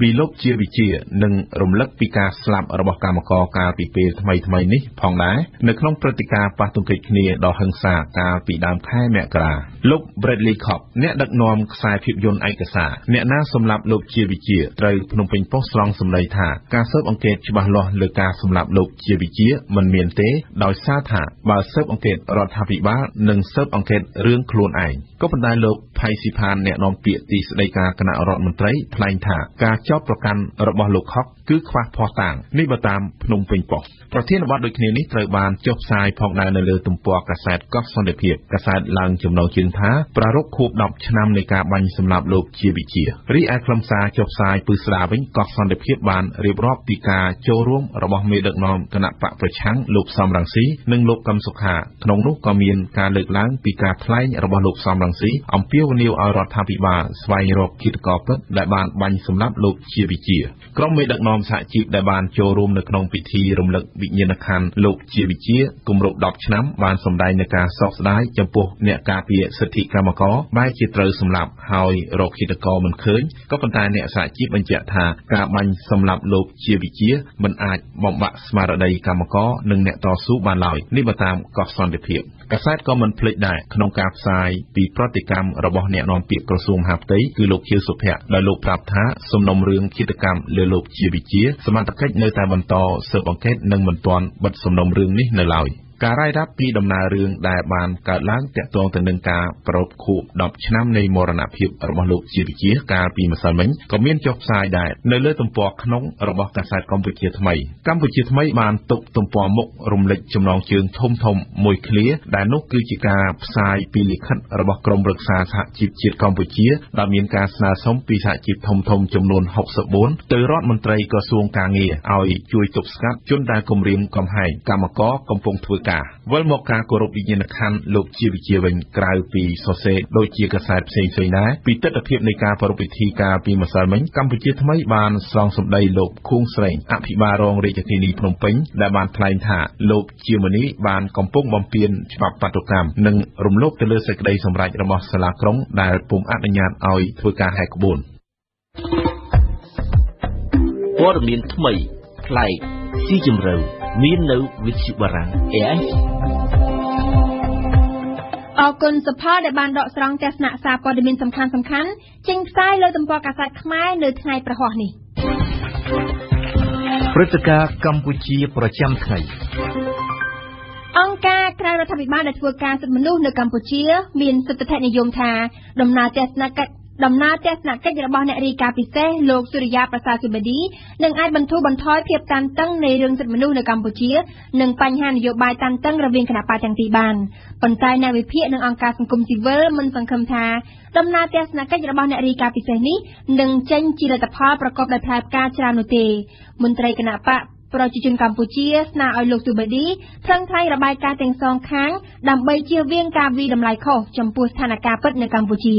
ពីលោកជាវិជានិងរំលឹកពីការស្លាប់របស់កម្មករកាលពីពេលថ្មីនេះផងដែរនៅក្នុងព្រឹត្តិការណ៍ប៉ះទង្គិចគ្នាដ៏ហិង្សាកាលពីដើមខែមករាលោក Bradley Cobb អ្នកដឹកនាំខ្សែភាពយន្តឯកសារអ្នកណាសម្លាប់លោកជាវិជាត្រូវភ្នំពេញប៉ុស្តិ៍ស្រង់សម្ដីថាការស៊ើបអង្កេតច្បាស់លាស់លើការសម្លាប់លោកជាវិជាមិនមានទេដោយសារថាបើស៊ើបអង្កេតរដ្ឋាភិបាលនិងស៊ើបអង្កេតរឿងខ្លួនឯងក៏ប៉ុន្តែលោកផៃស៊ីផានអ្នកនាំពាក្យទីស្តីការគណៈរដ្ឋមន្ត្រីថ្លែងថាការចោទប្រកាន់របស់លោកខុកគឺខ្វះភស្តុតាងនេះបើតាមភ្នំពេញប៉ុស្តិ៍ប្រធានបទដូចគ្នានេះត្រូវបានចុះផ្សាយផងដែរនៅលើទំព័រកាសែតកោះសន្តិភាពកាសែតឡើងចំណងជើងថាប្រារព្ធខួប10ឆ្នាំនៃការបាញ់សម្លាប់លោកជាវិជារីឯខ្លឹមសារចុះផ្សាយពឹស្ដាវិញកោះសន្តិភាពបានរៀបរាប់ពីការចូលរួមរបស់មេដឹកនាំគណៈបកប្រឆាំងលោកសំរងស៊ីនិងលោកកឹមសុខាក្នុងនោះក៏មានការលើកឡើងពីការថ្លែងរបស់លោកសំរងស៊ីអំពាវនាវឲ្យរដ្ឋាភិបាលស្វែងរកឃាតករពិតដែលបានបាញ់សម្លាប់លោកជាវិជាក្រុមមេដឹកនាំសហជីពដែលបានចូលរួមនៅក្នុងពិធីរំលឹកវិញ្ញាណក្ខន្ធលោកជាវិជាគម្រប់10ឆ្នាំបានសម្ដែងនូវការសោកស្ដាយចំពោះអ្នកការពារសិទ្ធិកម្មករបែរជាត្រូវសម្លាប់ហើយរកឃាតករមិនឃើញក៏ប៉ុន្តែអ្នកសហជីពបញ្ជាក់ថាការបាញ់សម្លាប់លោកជាវិជាមិនអាចបំបាក់ស្មារតីកម្មករនិងអ្នកតស៊ូបានឡើយនេះបើតាមកោះសន្តិភាពកាសែតក៏មិនភ្លេចដែរក្នុងការផ្សាយពីប្រតិកម្មរបស់អ្នកនាំពាក្យក្រសួងមហាផ្ទៃគឺលោកខៀវសុភ័ក្រដែលលោកប្រាប់ថាសំណុំរឿងឃាតកម្មលើលោកជាវិជាសមត្ថកិច្ចនៅតែបន្តស៊ើបអង្កេតនិងមិនទាន់បិទសំណុំរឿងនេះនៅឡើយការរាយរាប់ពីដំណើររឿងដែលបានកើតឡើងទាក់ទងទៅនឹងការប្រារព្ធខួប10ឆ្នាំនៃមរណភាពរបស់លោកជាវិជាកាលពីម្សិលមិញក៏មានចុះផ្សាយដែរនៅលើទំព័រក្នុងរបស់កាសែតកម្ពុជាថ្មីបានទុកទំព័រមុខរំលេចចំណងជើងធំមួយឃ្លាដែលនោះគឺជាការផ្សាយពីលិខិតរបស់ក្រុមប្រឹក្សាសហជីពជាតិកម្ពុជាដែលមានការស្នើសុំពីសហជីពធំចំនួន64ទៅរដ្ឋមន្ត្រីក្រសួងកាងារឲ្យជួយទប់ស្កាត់ជនដែលគំរាមកំហែងកម្មករកំពុងធ្វើវិលមកការគោរពវិញ្ញាណក្ខន្ធលោកជាវិជាវិញក្រៅពីសរសេរដូចជាកាសែតផ្សេងៗដែរពីទស្សនវិជ្ជានៃការប្រារព្ធពិធីកាលពីម្សិលមិញកម្ពុជាថ្មីបានស្រង់សម្ដីលោកខួងស្រេងអភិបាលរងរាជធានីភ្នំពេញដែលបានថ្លែងថាលោកជាមនីបានកំពុងបំពានច្បាប់បាតុកម្មនិងរំលោភទៅលើសេចក្តីសម្រេចរបស់សាលាក្រុងដែលពុំអនុញ្ញាតឲ្យធ្វើការហែកក្បួនព័ត៌មានថ្មីប្លែកស៊ីជម្រៅមាននៅវិទ្យុបារាំង AIS អរគុណសុផលដែលបានដកស្រង់ទស្សនៈសារព័ត៌មានសំខាន់ចេញផ្សាយលើទំព័រកាសែតខ្មែរនៅថ្ងៃប្រហោះនេះព្រឹត្តិការណ៍កម្ពុជាប្រចាំថ្ងៃអង្គការក្រៅរដ្ឋាភិបាលដែលធ្វើការសិទ្ធិមនុស្សនៅកម្ពុជាមានសិទ្ធិនិយមថាដំណើរទស្សនកិច្ចរបស់អ្នករាយការណ៍ពិសេសលោកសុរិយាប្រសាទសុបឌីនឹងអាចបន្ធូរបន្ថយភាពតានតឹងនៃរឿងសិទ្ធិមនុស្សនៅកម្ពុជានិងបញ្ហានយោបាយតានតឹងរវាងគណៈបកទាំងពីរបានប៉ុន្តែអ្នកវិភាគនិងអង្គការសង្គមស៊ីវិលមិនសង្ឃឹមថាដំណើរទស្សនកិច្ចរបស់អ្នករាយការណ៍ពិសេសនេះនឹងចេញជាលទ្ធផលប្រកបដោយផ្លែផ្កាច្រើននោះទេមន្ត្រីគណៈបក ប្រជាជនកម្ពុជាស្នើឲ្យលោកស៊ូបេឌីថ្លឹងថ្លែងរបាយការណ៍ទាំងសងខាងដើម្បីជៀសវាងការវិតម្លៃខុសចំពោះស្ថានភាពពិតនៅកម្ពុជា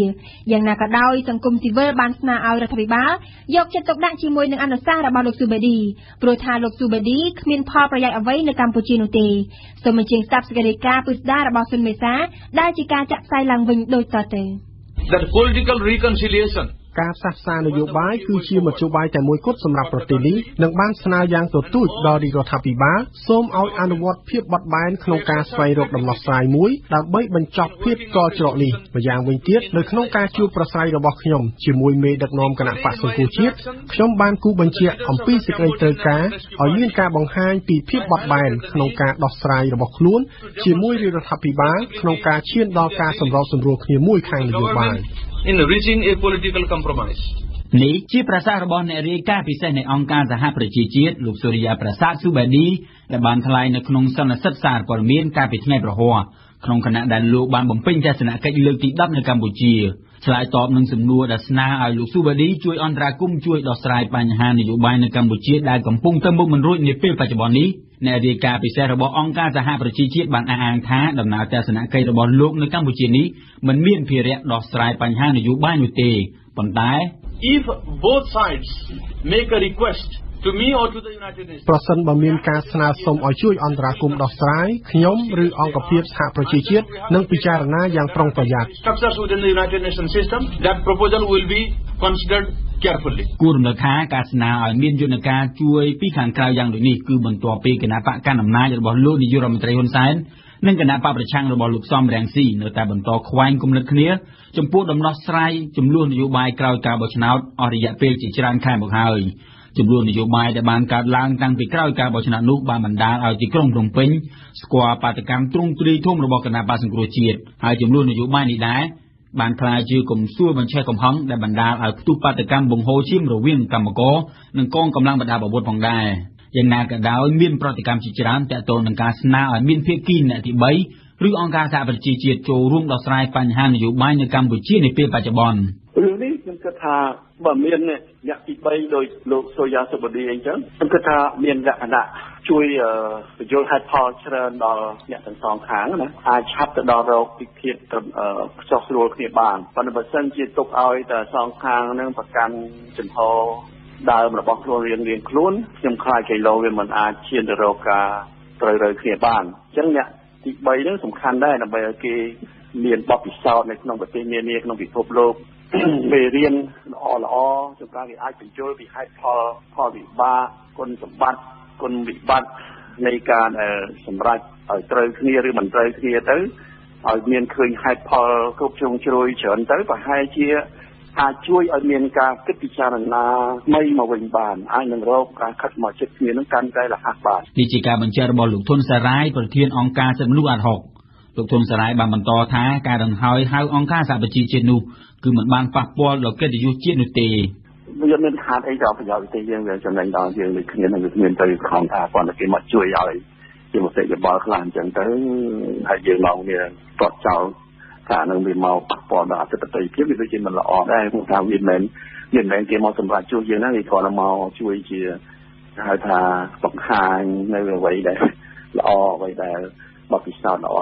យ៉ាងណាក៏ដោយសង្គមស៊ីវិលបានស្នើឲ្យរដ្ឋាភិបាលយកចិត្តទុកដាក់ជាមួយនឹងអនុសាសន៍របស់លោកស៊ូបេឌីព្រោះថាលោកស៊ូបេឌីគ្មានផលប្រយោជន៍អ្វីនៅកម្ពុជានោះទេសូមអញ្ជើញស្ដាប់សេចក្តីរាយការណ៍ពិស្ដាររបស់ស៊ុនមេសាដែលជាការចាក់ផ្សាយឡើងវិញដូចតទៅ That political reconciliationការផ្សះផ្សានយោបាយគឺជាមធ្យោបាយតែមួយគត់សម្រាប់ប្រទេសនេះនឹងបានស្នើយ៉ាងទទូចដល់រដ្ឋាភិបាលសូមឲ្យអនុវត្តភាពបត់បែនក្នុងការស្វែងរកដំណោះស្រាយមួយដើម្បីបញ្ចប់ភាពកកច្រកនេះម្យ៉ាងវិញទៀតនៅក្នុងការជួបប្រស្រ័យរបស់ខ្ញុំជាមួយមេដឹកនាំគណៈបក្សសង្គ្រោះជាតិខ្ញុំបានគូបញ្ជាក់អំពីសេចក្តីត្រូវការឲ្យមានការបង្ហាញពីភាពបត់បែនក្នុងការដោះស្រាយរបស់ខ្លួនជាមួយរដ្ឋាភិបាលក្នុងការឈានដល់ការសម្របសម្រួលគ្នាមួយខាងនយោបាយ in reaching a political compromise នេះជាប្រសាសន៍របស់អ្នករាយការណ៍ពិសេសនៃអង្គការសហប្រជាជាតិលោកសូរិយាប្រាសាទស៊ូបេឌីដែលបានថ្លែងនៅក្នុងសន្និសីទសារព័ត៌មានកាលពីថ្ងៃប្រហ័សក្នុងគណៈដែលលោកបានបំពេញទស្សនកិច្ចលើកទី10នៅកម្ពុជាឆ្លើយតបនឹងសំណួរដែលស្នើឲ្យលោកស៊ូបេឌីជួយអន្តរាគមន៍ជួយដោះស្រាយបញ្ហានយោបាយនៅកម្ពុជាដែលកំពុងទៅមុខមិនរួចនាពេលបច្ចុប្បន្ននេះអ្នករាយការណ៍ពិសេសរបស់អង្គការសហប្រជាជាតិបានអះអាងថាដំណើរទស្សនកិច្ចរបស់លោកនៅកម្ពុជានេះមិនមានភារៈដោះស្រាយបញ្ហានយោបាយនោះទេប៉ុន្តែ if both sides make a request to me or to the United Nations ប្រសិនបើមានការស្នើសុំឲ្យជួយអន្តរាគមន៍ដោះស្រាយខ្ញុំឬអង្គភាពសហប្រជាជាតិនឹងពិចារណាយ៉ាងប្រុងប្រយ័ត្ន structures within the United Nations system that proposal will be considered carefully គួររំលឹកថាការស្នើឲ្យមានយន្តការជួយពីខាងក្រៅយ៉ាងដូចនេះគឺបន្ទាប់ពីគណៈបកកណ្ដាលអំណាចរបស់លោកនាយករដ្ឋមន្ត្រីហ៊ុនសែននិងគណៈបកប្រឆាំងរបស់លោកសំរងស៊ីនៅតែបន្តខ្វែងគំនិតគ្នាចំពោះដំណោះស្រាយចំនួននយោបាយក្រោយការបោះឆ្នោតអស់រយៈពេលជាច្រើនខែមកហើយចំនួននយោបាយដែលបានកើតឡើងតាំងពីក្រោយការបោះឆ្នោតនោះបានបណ្ដាលឲ្យទីក្រុងភ្នំពេញស្គាល់បាតកម្មទ្រង់ទ្រាយធំរបស់គណៈបកសង្គ្រោះជាតិហើយចំនួននយោបាយនេះដែរបានក្លាយជាកំសួរបញ្ឆេះកំហឹងដែលបណ្ដាលឲ្យផ្ទុះបាតកម្មបង្ហូរឈាមរវាងកម្មករនិងកងកម្លាំងបដាបអាវុធផងដែរយ៉ាងណាក៏ដោយមានប្រតិកម្មជាច្រើនទាក់ទងនឹងការស្នើឲ្យមានភាគីអ្នកទី3ឬអង្គការសហប្រជាជាតិចូលរួមដោះស្រាយបញ្ហានយោបាយនៅកម្ពុជានាពេលបច្ចុប្បន្នរឿងនេះខ្ញុំគិតថាបើមានអ្នកទី3ដោយលោកសូយ៉ាសុបឌីអីចឹងខ្ញុំគិតថាមានលក្ខណៈជួយបញ្យល់ហេតុផលច្រើនដល់អ្នកទាំងសងខាងណាអាចឆាប់ទៅដល់រកពីភាពចោះស្រួលគ្នាបានប៉ុន្តែបើសិនជាទុកឲ្យតែសងខាងនឹងប្រកាន់ចំហដើមរបស់ខ្លួនរៀងខ្លួនខ្ញុំខ្លាចគីឡូវាមិនអាចឈានទៅរកការត្រូវរើគ្នាបានអញ្ចឹងអ្នកទី3ហ្នឹងសំខាន់ដែរដើម្បីឲ្យគេមានបទពិសោធន៍នៅក្នុងប្រទេសនានាក្នុងពិភពលោកមេរៀនល្អចំការគេអាចបញ្ចូលពីហេតុផលវិបាកគុណសម្បត្តិគុណវិបត្តិនៃការសម្រេចឲ្យត្រូវគ្នាឬមិនត្រូវគ្នាទៅឲ្យមានឃើញហេតុផលគ្រប់ជ្រុងជ្រោយច្រើនទៅប្រហែលជាអាចជួយឲ្យមានការគិតពិចារណាថ្មីមកវិញបានអាចនឹងរកការខិតមកចិត្តគ្នានឹងកាន់តែរហ័សបាននេះជាការបញ្ជាក់របស់លោកធុនសារាយប្រធានអង្គការសិទ្ធិមនុស្សអាត់ហុកលោកធុនសារាយបានបន្តថាការដង្ហើយហៅអង្គការសហប្រជាជាតិនោះគឺមិនបានប៉ះពាល់ដល់កិត្តិយសជាតិនោះទេវាមានខាតអីដល់ប្រយោជន៍ទេយើងវាចំណេញដល់យើងដូចគ្នានឹងវាគ្មានទៅខំថាគាត់តែគេមកជួយឲ្យជាមតិយោបល់ខ្លះអញ្ចឹងទៅហើយយើងមកវាតតចោលថានឹងវាមកប៉ះពាល់ដល់អធិបតេយ្យភាពវាដូចជាមិនល្អដែរព្រោះថាវាមិនមែនគេមកសម្រាប់ជួយយើងណាគេគ្រាន់តែមកជួយជាហៅថាបង្ហាញនៅអ្វីដែលល្អអ្វីដែលបទពិសោធន៍ល្អ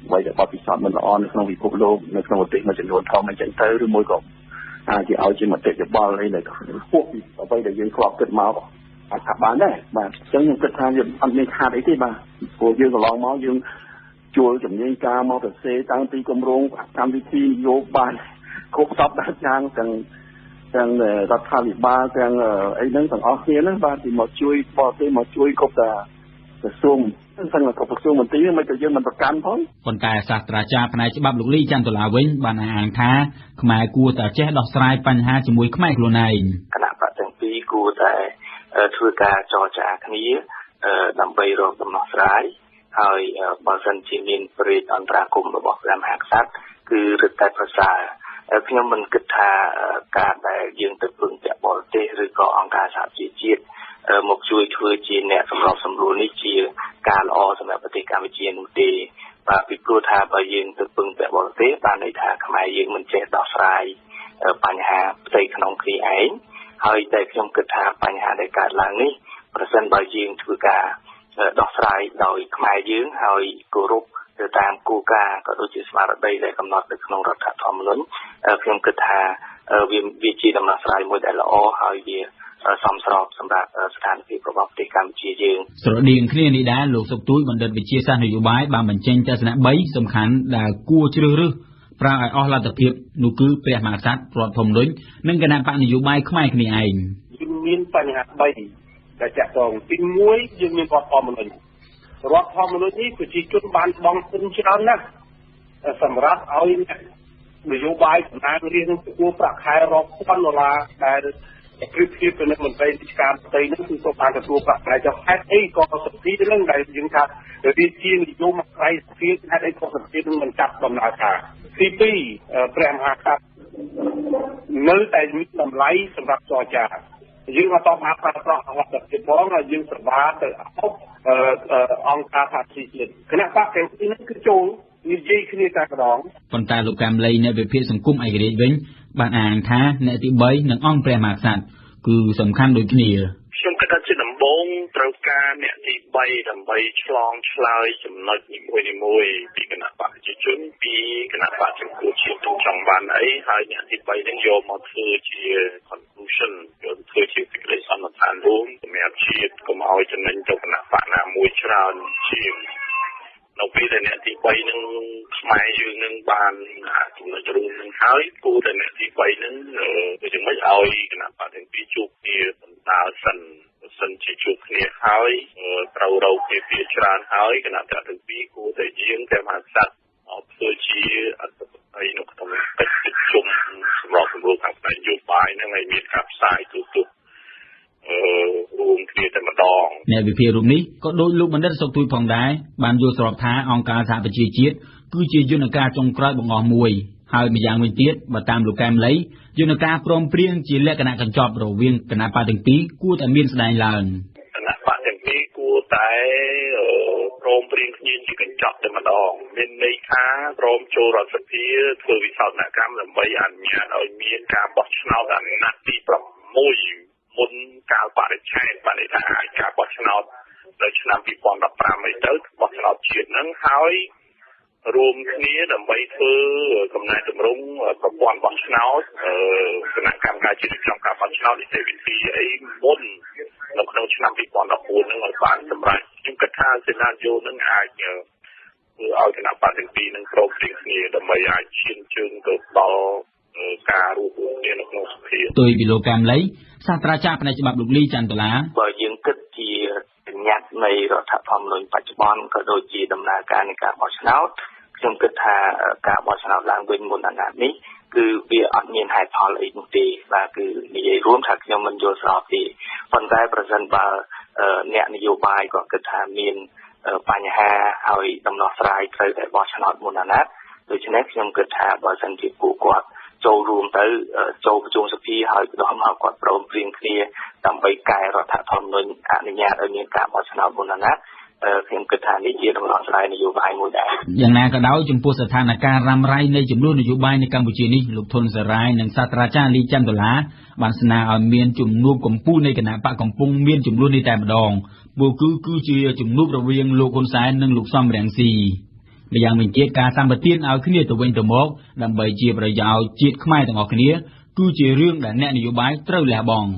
អ្វីដែលបទពិសោធន៍មិនល្អនៅក្នុងពិភពលោកនៅក្នុងប្រទេសមួយចំនួនធំអញ្ចឹងទៅឬមួយក៏អាចឲ្យជាមតិយោបល់អីដែលហួសពីអ្វីដែលយើងធ្លាប់គិតមកអាចថាបានដែរបាទអញ្ចឹងខ្ញុំគិតថាយើងអត់មានខាតអីទេបាទព្រោះយើងកន្លងមកយើងជួលជំនាញការមកសរសេរតាំងពីគម្រោងកម្មវិធីនយោបាយគ្រប់សពដល់យ៉ាងទាំងរដ្ឋាភិបាលទាំងអីហ្នឹងទាំងអស់គ្នាហ្នឹងបាទទីមកជួយបរទេសមកជួយគ្រប់តាក្រសួងទាំងក្រសួងមន្ត្រីមិនទៅយើងមិនប្រកាន់ផងប៉ុន្តែសាស្ត្រាចារ្យផ្នែកច្បាប់លោកលីច័ន្ទតុលាវិញបានអះអាងថាខ្មែរគួរតែចេះដោះស្រាយបញ្ហាជាមួយខ្មែរខ្លួនឯងគណៈបកទាំងពីរគួរតែធ្វើការចរចាគ្នាដើម្បីរកដំណោះស្រាយហើយបើសិនជាមានប្រេតអន្តរាគមន៍របស់ព្រះមហាក្សត្រគឺរឹតតែប្រសើរខ្ញុំមិនគិតថាការដែលយើងទៅពឹងពាក់បរទេសឬក៏អង្គការសហជីវជាតិមកជួយធ្វើជាអ្នកសម្របសម្រួលនេះជាការល្អសម្រាប់ប្រទេសកម្ពុជានោះទេបាទពីព្រោះថាបើយើងទៅពឹងពាក់បរទេសបានន័យថាខ្មែរយើងមិនចេះដោះស្រាយបញ្ហាផ្ទៃក្នុងគ្នាឯងហើយតែខ្ញុំគិតថាបញ្ហាដែលកើតឡើងនេះ ប្រសិនបើយើងធ្វើការដោះស្រាយដោយខ្មែរយើងហើយគោរពទៅតាមគោលការណ៍ក៏ដូចជាស្មារតីដែលកំណត់នៅក្នុងរដ្ឋធម្មនុញ្ញខ្ញុំគិតថាវាជាដំណោះស្រាយមួយដែលល្អហើយវាសមស្របសម្រាប់ស្ថានភាពរបស់ប្រទេសកម្ពុជាយើងស្រដៀងគ្នានេះដែរលោកសុកទូចបណ្ឌិតវិទ្យាសាស្ត្រនយោបាយបានបញ្ចេញទស្សនៈ3សំខាន់ដែលគួរជ្រើសរើសប្រើឲ្យអស់លទ្ធភាពនោះគឺព្រះមហាក្សត្ររដ្ឋធម្មនុញ្ញនិងគណៈបកនយោបាយខ្មែរគ្នាឯងមានបញ្ហា3ដែលចាក់តងទី1យើងមានរដ្ឋធម្មនុញ្ញនេះប្រជាជនបានបង់ទុនច្រើនណាស់សម្រាប់ឲ្យនយោបាយដំណើររៀងគួរប្រាក់ខែរាប់ពាន់ដុល្លារដែលប្រៀបធៀបទៅនឹងមន្ត្រីរាជការផ្ទៃនោះគឺក៏បានទទួលប្រាក់ខែចុះហេតុអីក៏សភានឹងដែលយើងថារាជានិយមផ្នែកសភាហេតុអីក៏សភានឹងមិនចាប់ដំណើរការទី2ព្រះមហាក្សត្រនៅតែមានតម្លៃសម្រាប់ចរចាយើងក៏តបមកប្រើប្រាស់អវត្តភាពផងហើយយើងប្របាទៅអង្គការសហជីវជាតិគណៈបកទាំងពីរនេះគឺចូលនិយាយគ្នាតែម្ដងប៉ុន្តែលោកកាំលីនៅវិភាគសង្គមឯករាជ្យវិញបានអាងថាអ្នកទី3និងអង្គព្រះមហាក្សត្រគឺសំខាន់ដូចគ្នាខ្ញុំគិតថាជាដំបូងត្រូវការអ្នកទី3ដើម្បីឆ្លងឆ្លើយចំណុចនីមួយៗពីគណៈបកប្រជាជនពីគណៈបកសង្គមជាតិចង់បានអីហើយអ្នកទី3នឹងយកមកធ្វើជា conclusion យកធ្វើជាសេចក្តីសន្និដ្ឋានរួមសម្រាប់ជាតិកុំឲ្យចំណេញទៅគណៈបកណាមួយច្រើនជាងនៅពេលដែលអ្នកទី3នឹងខ្មែរយើងនឹងបានចំណុចរួមនឹងហើយគួរតែអ្នកទី3នឹងវាจะមិនឲ្យគណៈបកទាំងពីរជួបគ្នាបណ្ដាលសិនជាជួបគ្នាហើយត្រូវរកគ្នាពីច្រើនហើយគណៈបកទាំងពីរគួរតែយាងតែមហាក្សត្រធ្វើជាអធិបតីនៅក្នុងកិច្ចប្រជុំសម្រាប់សម្រួលខាងផ្នែកនយោបាយនឹងឲ្យមានការផ្សាយទូទៅរួមគ្នាតែម្ដងអ្នកវិភាគរូបនេះក៏ដូចលោកបណ្ឌិតសុកទូចផងដែរបានយល់ស្របថាអង្គការសហប្រជាជាតិគឺជាយន្តការចុងក្រោយបង្អស់មួយហើយម្យ៉ាងវិញទៀតបើតាមលោកកែមលីយន្តការព្រមព្រៀងជាលក្ខណៈកញ្ចប់រវាងគណៈបកទាំងពីរគួរតែមានស្ដែងឡើងគណៈបកទាំងពីរគួរតែព្រមព្រៀងគ្នាជាកញ្ចប់តែម្ដងមានន័យថាព្រមចូលរដ្ឋសភាធ្វើវិសោធនកម្មដើម្បីអនុញ្ញាតឲ្យមានការបោះឆ្នោតអាណត្តិទី6មុនកាលបរិច្ឆេទបានន័យថាអាចការបោះឆ្នោតនៅឆ្នាំ2015អីទៅបោះឆ្នោតជាតិហ្នឹងហើយរួមគ្នាដើម្បីធ្វើកំណែតម្រង់ប្រព័ន្ធបោះឆ្នោតគណៈកម្មការជាតិtrongការបោះឆ្នោតនីតិវិធីអីមុននៅក្នុងឆ្នាំ2014ហ្នឹងឲ្យបានសម្រាប់ខ្ញុំគិតថាសេណារីយ៉ូហ្នឹងអាចធ្វើឲ្យគណៈបកទាំងពីរនឹងព្រមព្រៀងគ្នាដើម្បីអាចឈានជើងទៅដល់ការរួមគ្នានៅក្នុងសភាដោយពីលោកកាំលីសាស្ត្រាចារ្យផ្នែកច្បាប់លោកលីច័ន្ទតុលាបើយើងគិតជាបញ្ញត្តិនៃរដ្ឋធម្មនុញ្ញបច្ចុប្បន្នក៏ដូចជាដំណើរការនៃការបោះឆ្នោតខ្ញុំគិតថាការបោះឆ្នោតឡើងវិញមុនអាណត្តិនេះគឺវាអត់មានហេតុផលអីនោះទេបាទគឺនិយាយរួមថាខ្ញុំមិនយល់ស្របទេប៉ុន្តែប្រសិនបើអ្នកនយោបាយក៏គិតថាមានបញ្ហាឲ្យដំណោះស្រាយត្រូវតែបោះឆ្នោតមុនអាណត្តិដូច្នេះខ្ញុំគិតថាបើសិនជាពួកគាត់ចូលរួមទៅចូលប្រជុំសភាហើយដល់មកគាត់ព្រមព្រៀងគ្នាដើម្បីកែរដ្ឋធម្មនុញ្ញអនុញ្ញាតឲ្យមានការបោះឆ្នោតមុនអាណត្តិខ្ញុំគិតថានេះជាដំណោះស្រាយនយោបាយមួយដែរយ៉ាងណាក៏ដោយចំពោះស្ថានភាពរ៉ាំរ៉ៃនៃចំនួននយោបាយនៅកម្ពុជានេះលោកធុនសារាយនិងសាស្ត្រាចារ្យលីច័ន្ទតុលាបានស្នើឲ្យមានជំនួបកម្ពុជានៃគណៈបកកំពុងមានចំនួននេះតែម្ដងពួកគឺជាជំនួបរវាងលោកហ៊ុនសែននិងលោកសំរងស៊ីម្យ៉ាងវិញទៀតការសម្បទានឲ្យគ្នាទៅវិញទៅមកដើម្បីជាប្រយោជន៍ជាតិខ្មែរទាំងអស់គ្នាគឺជារឿងដែលអ្នកនយោបាយត្រូវលះបង់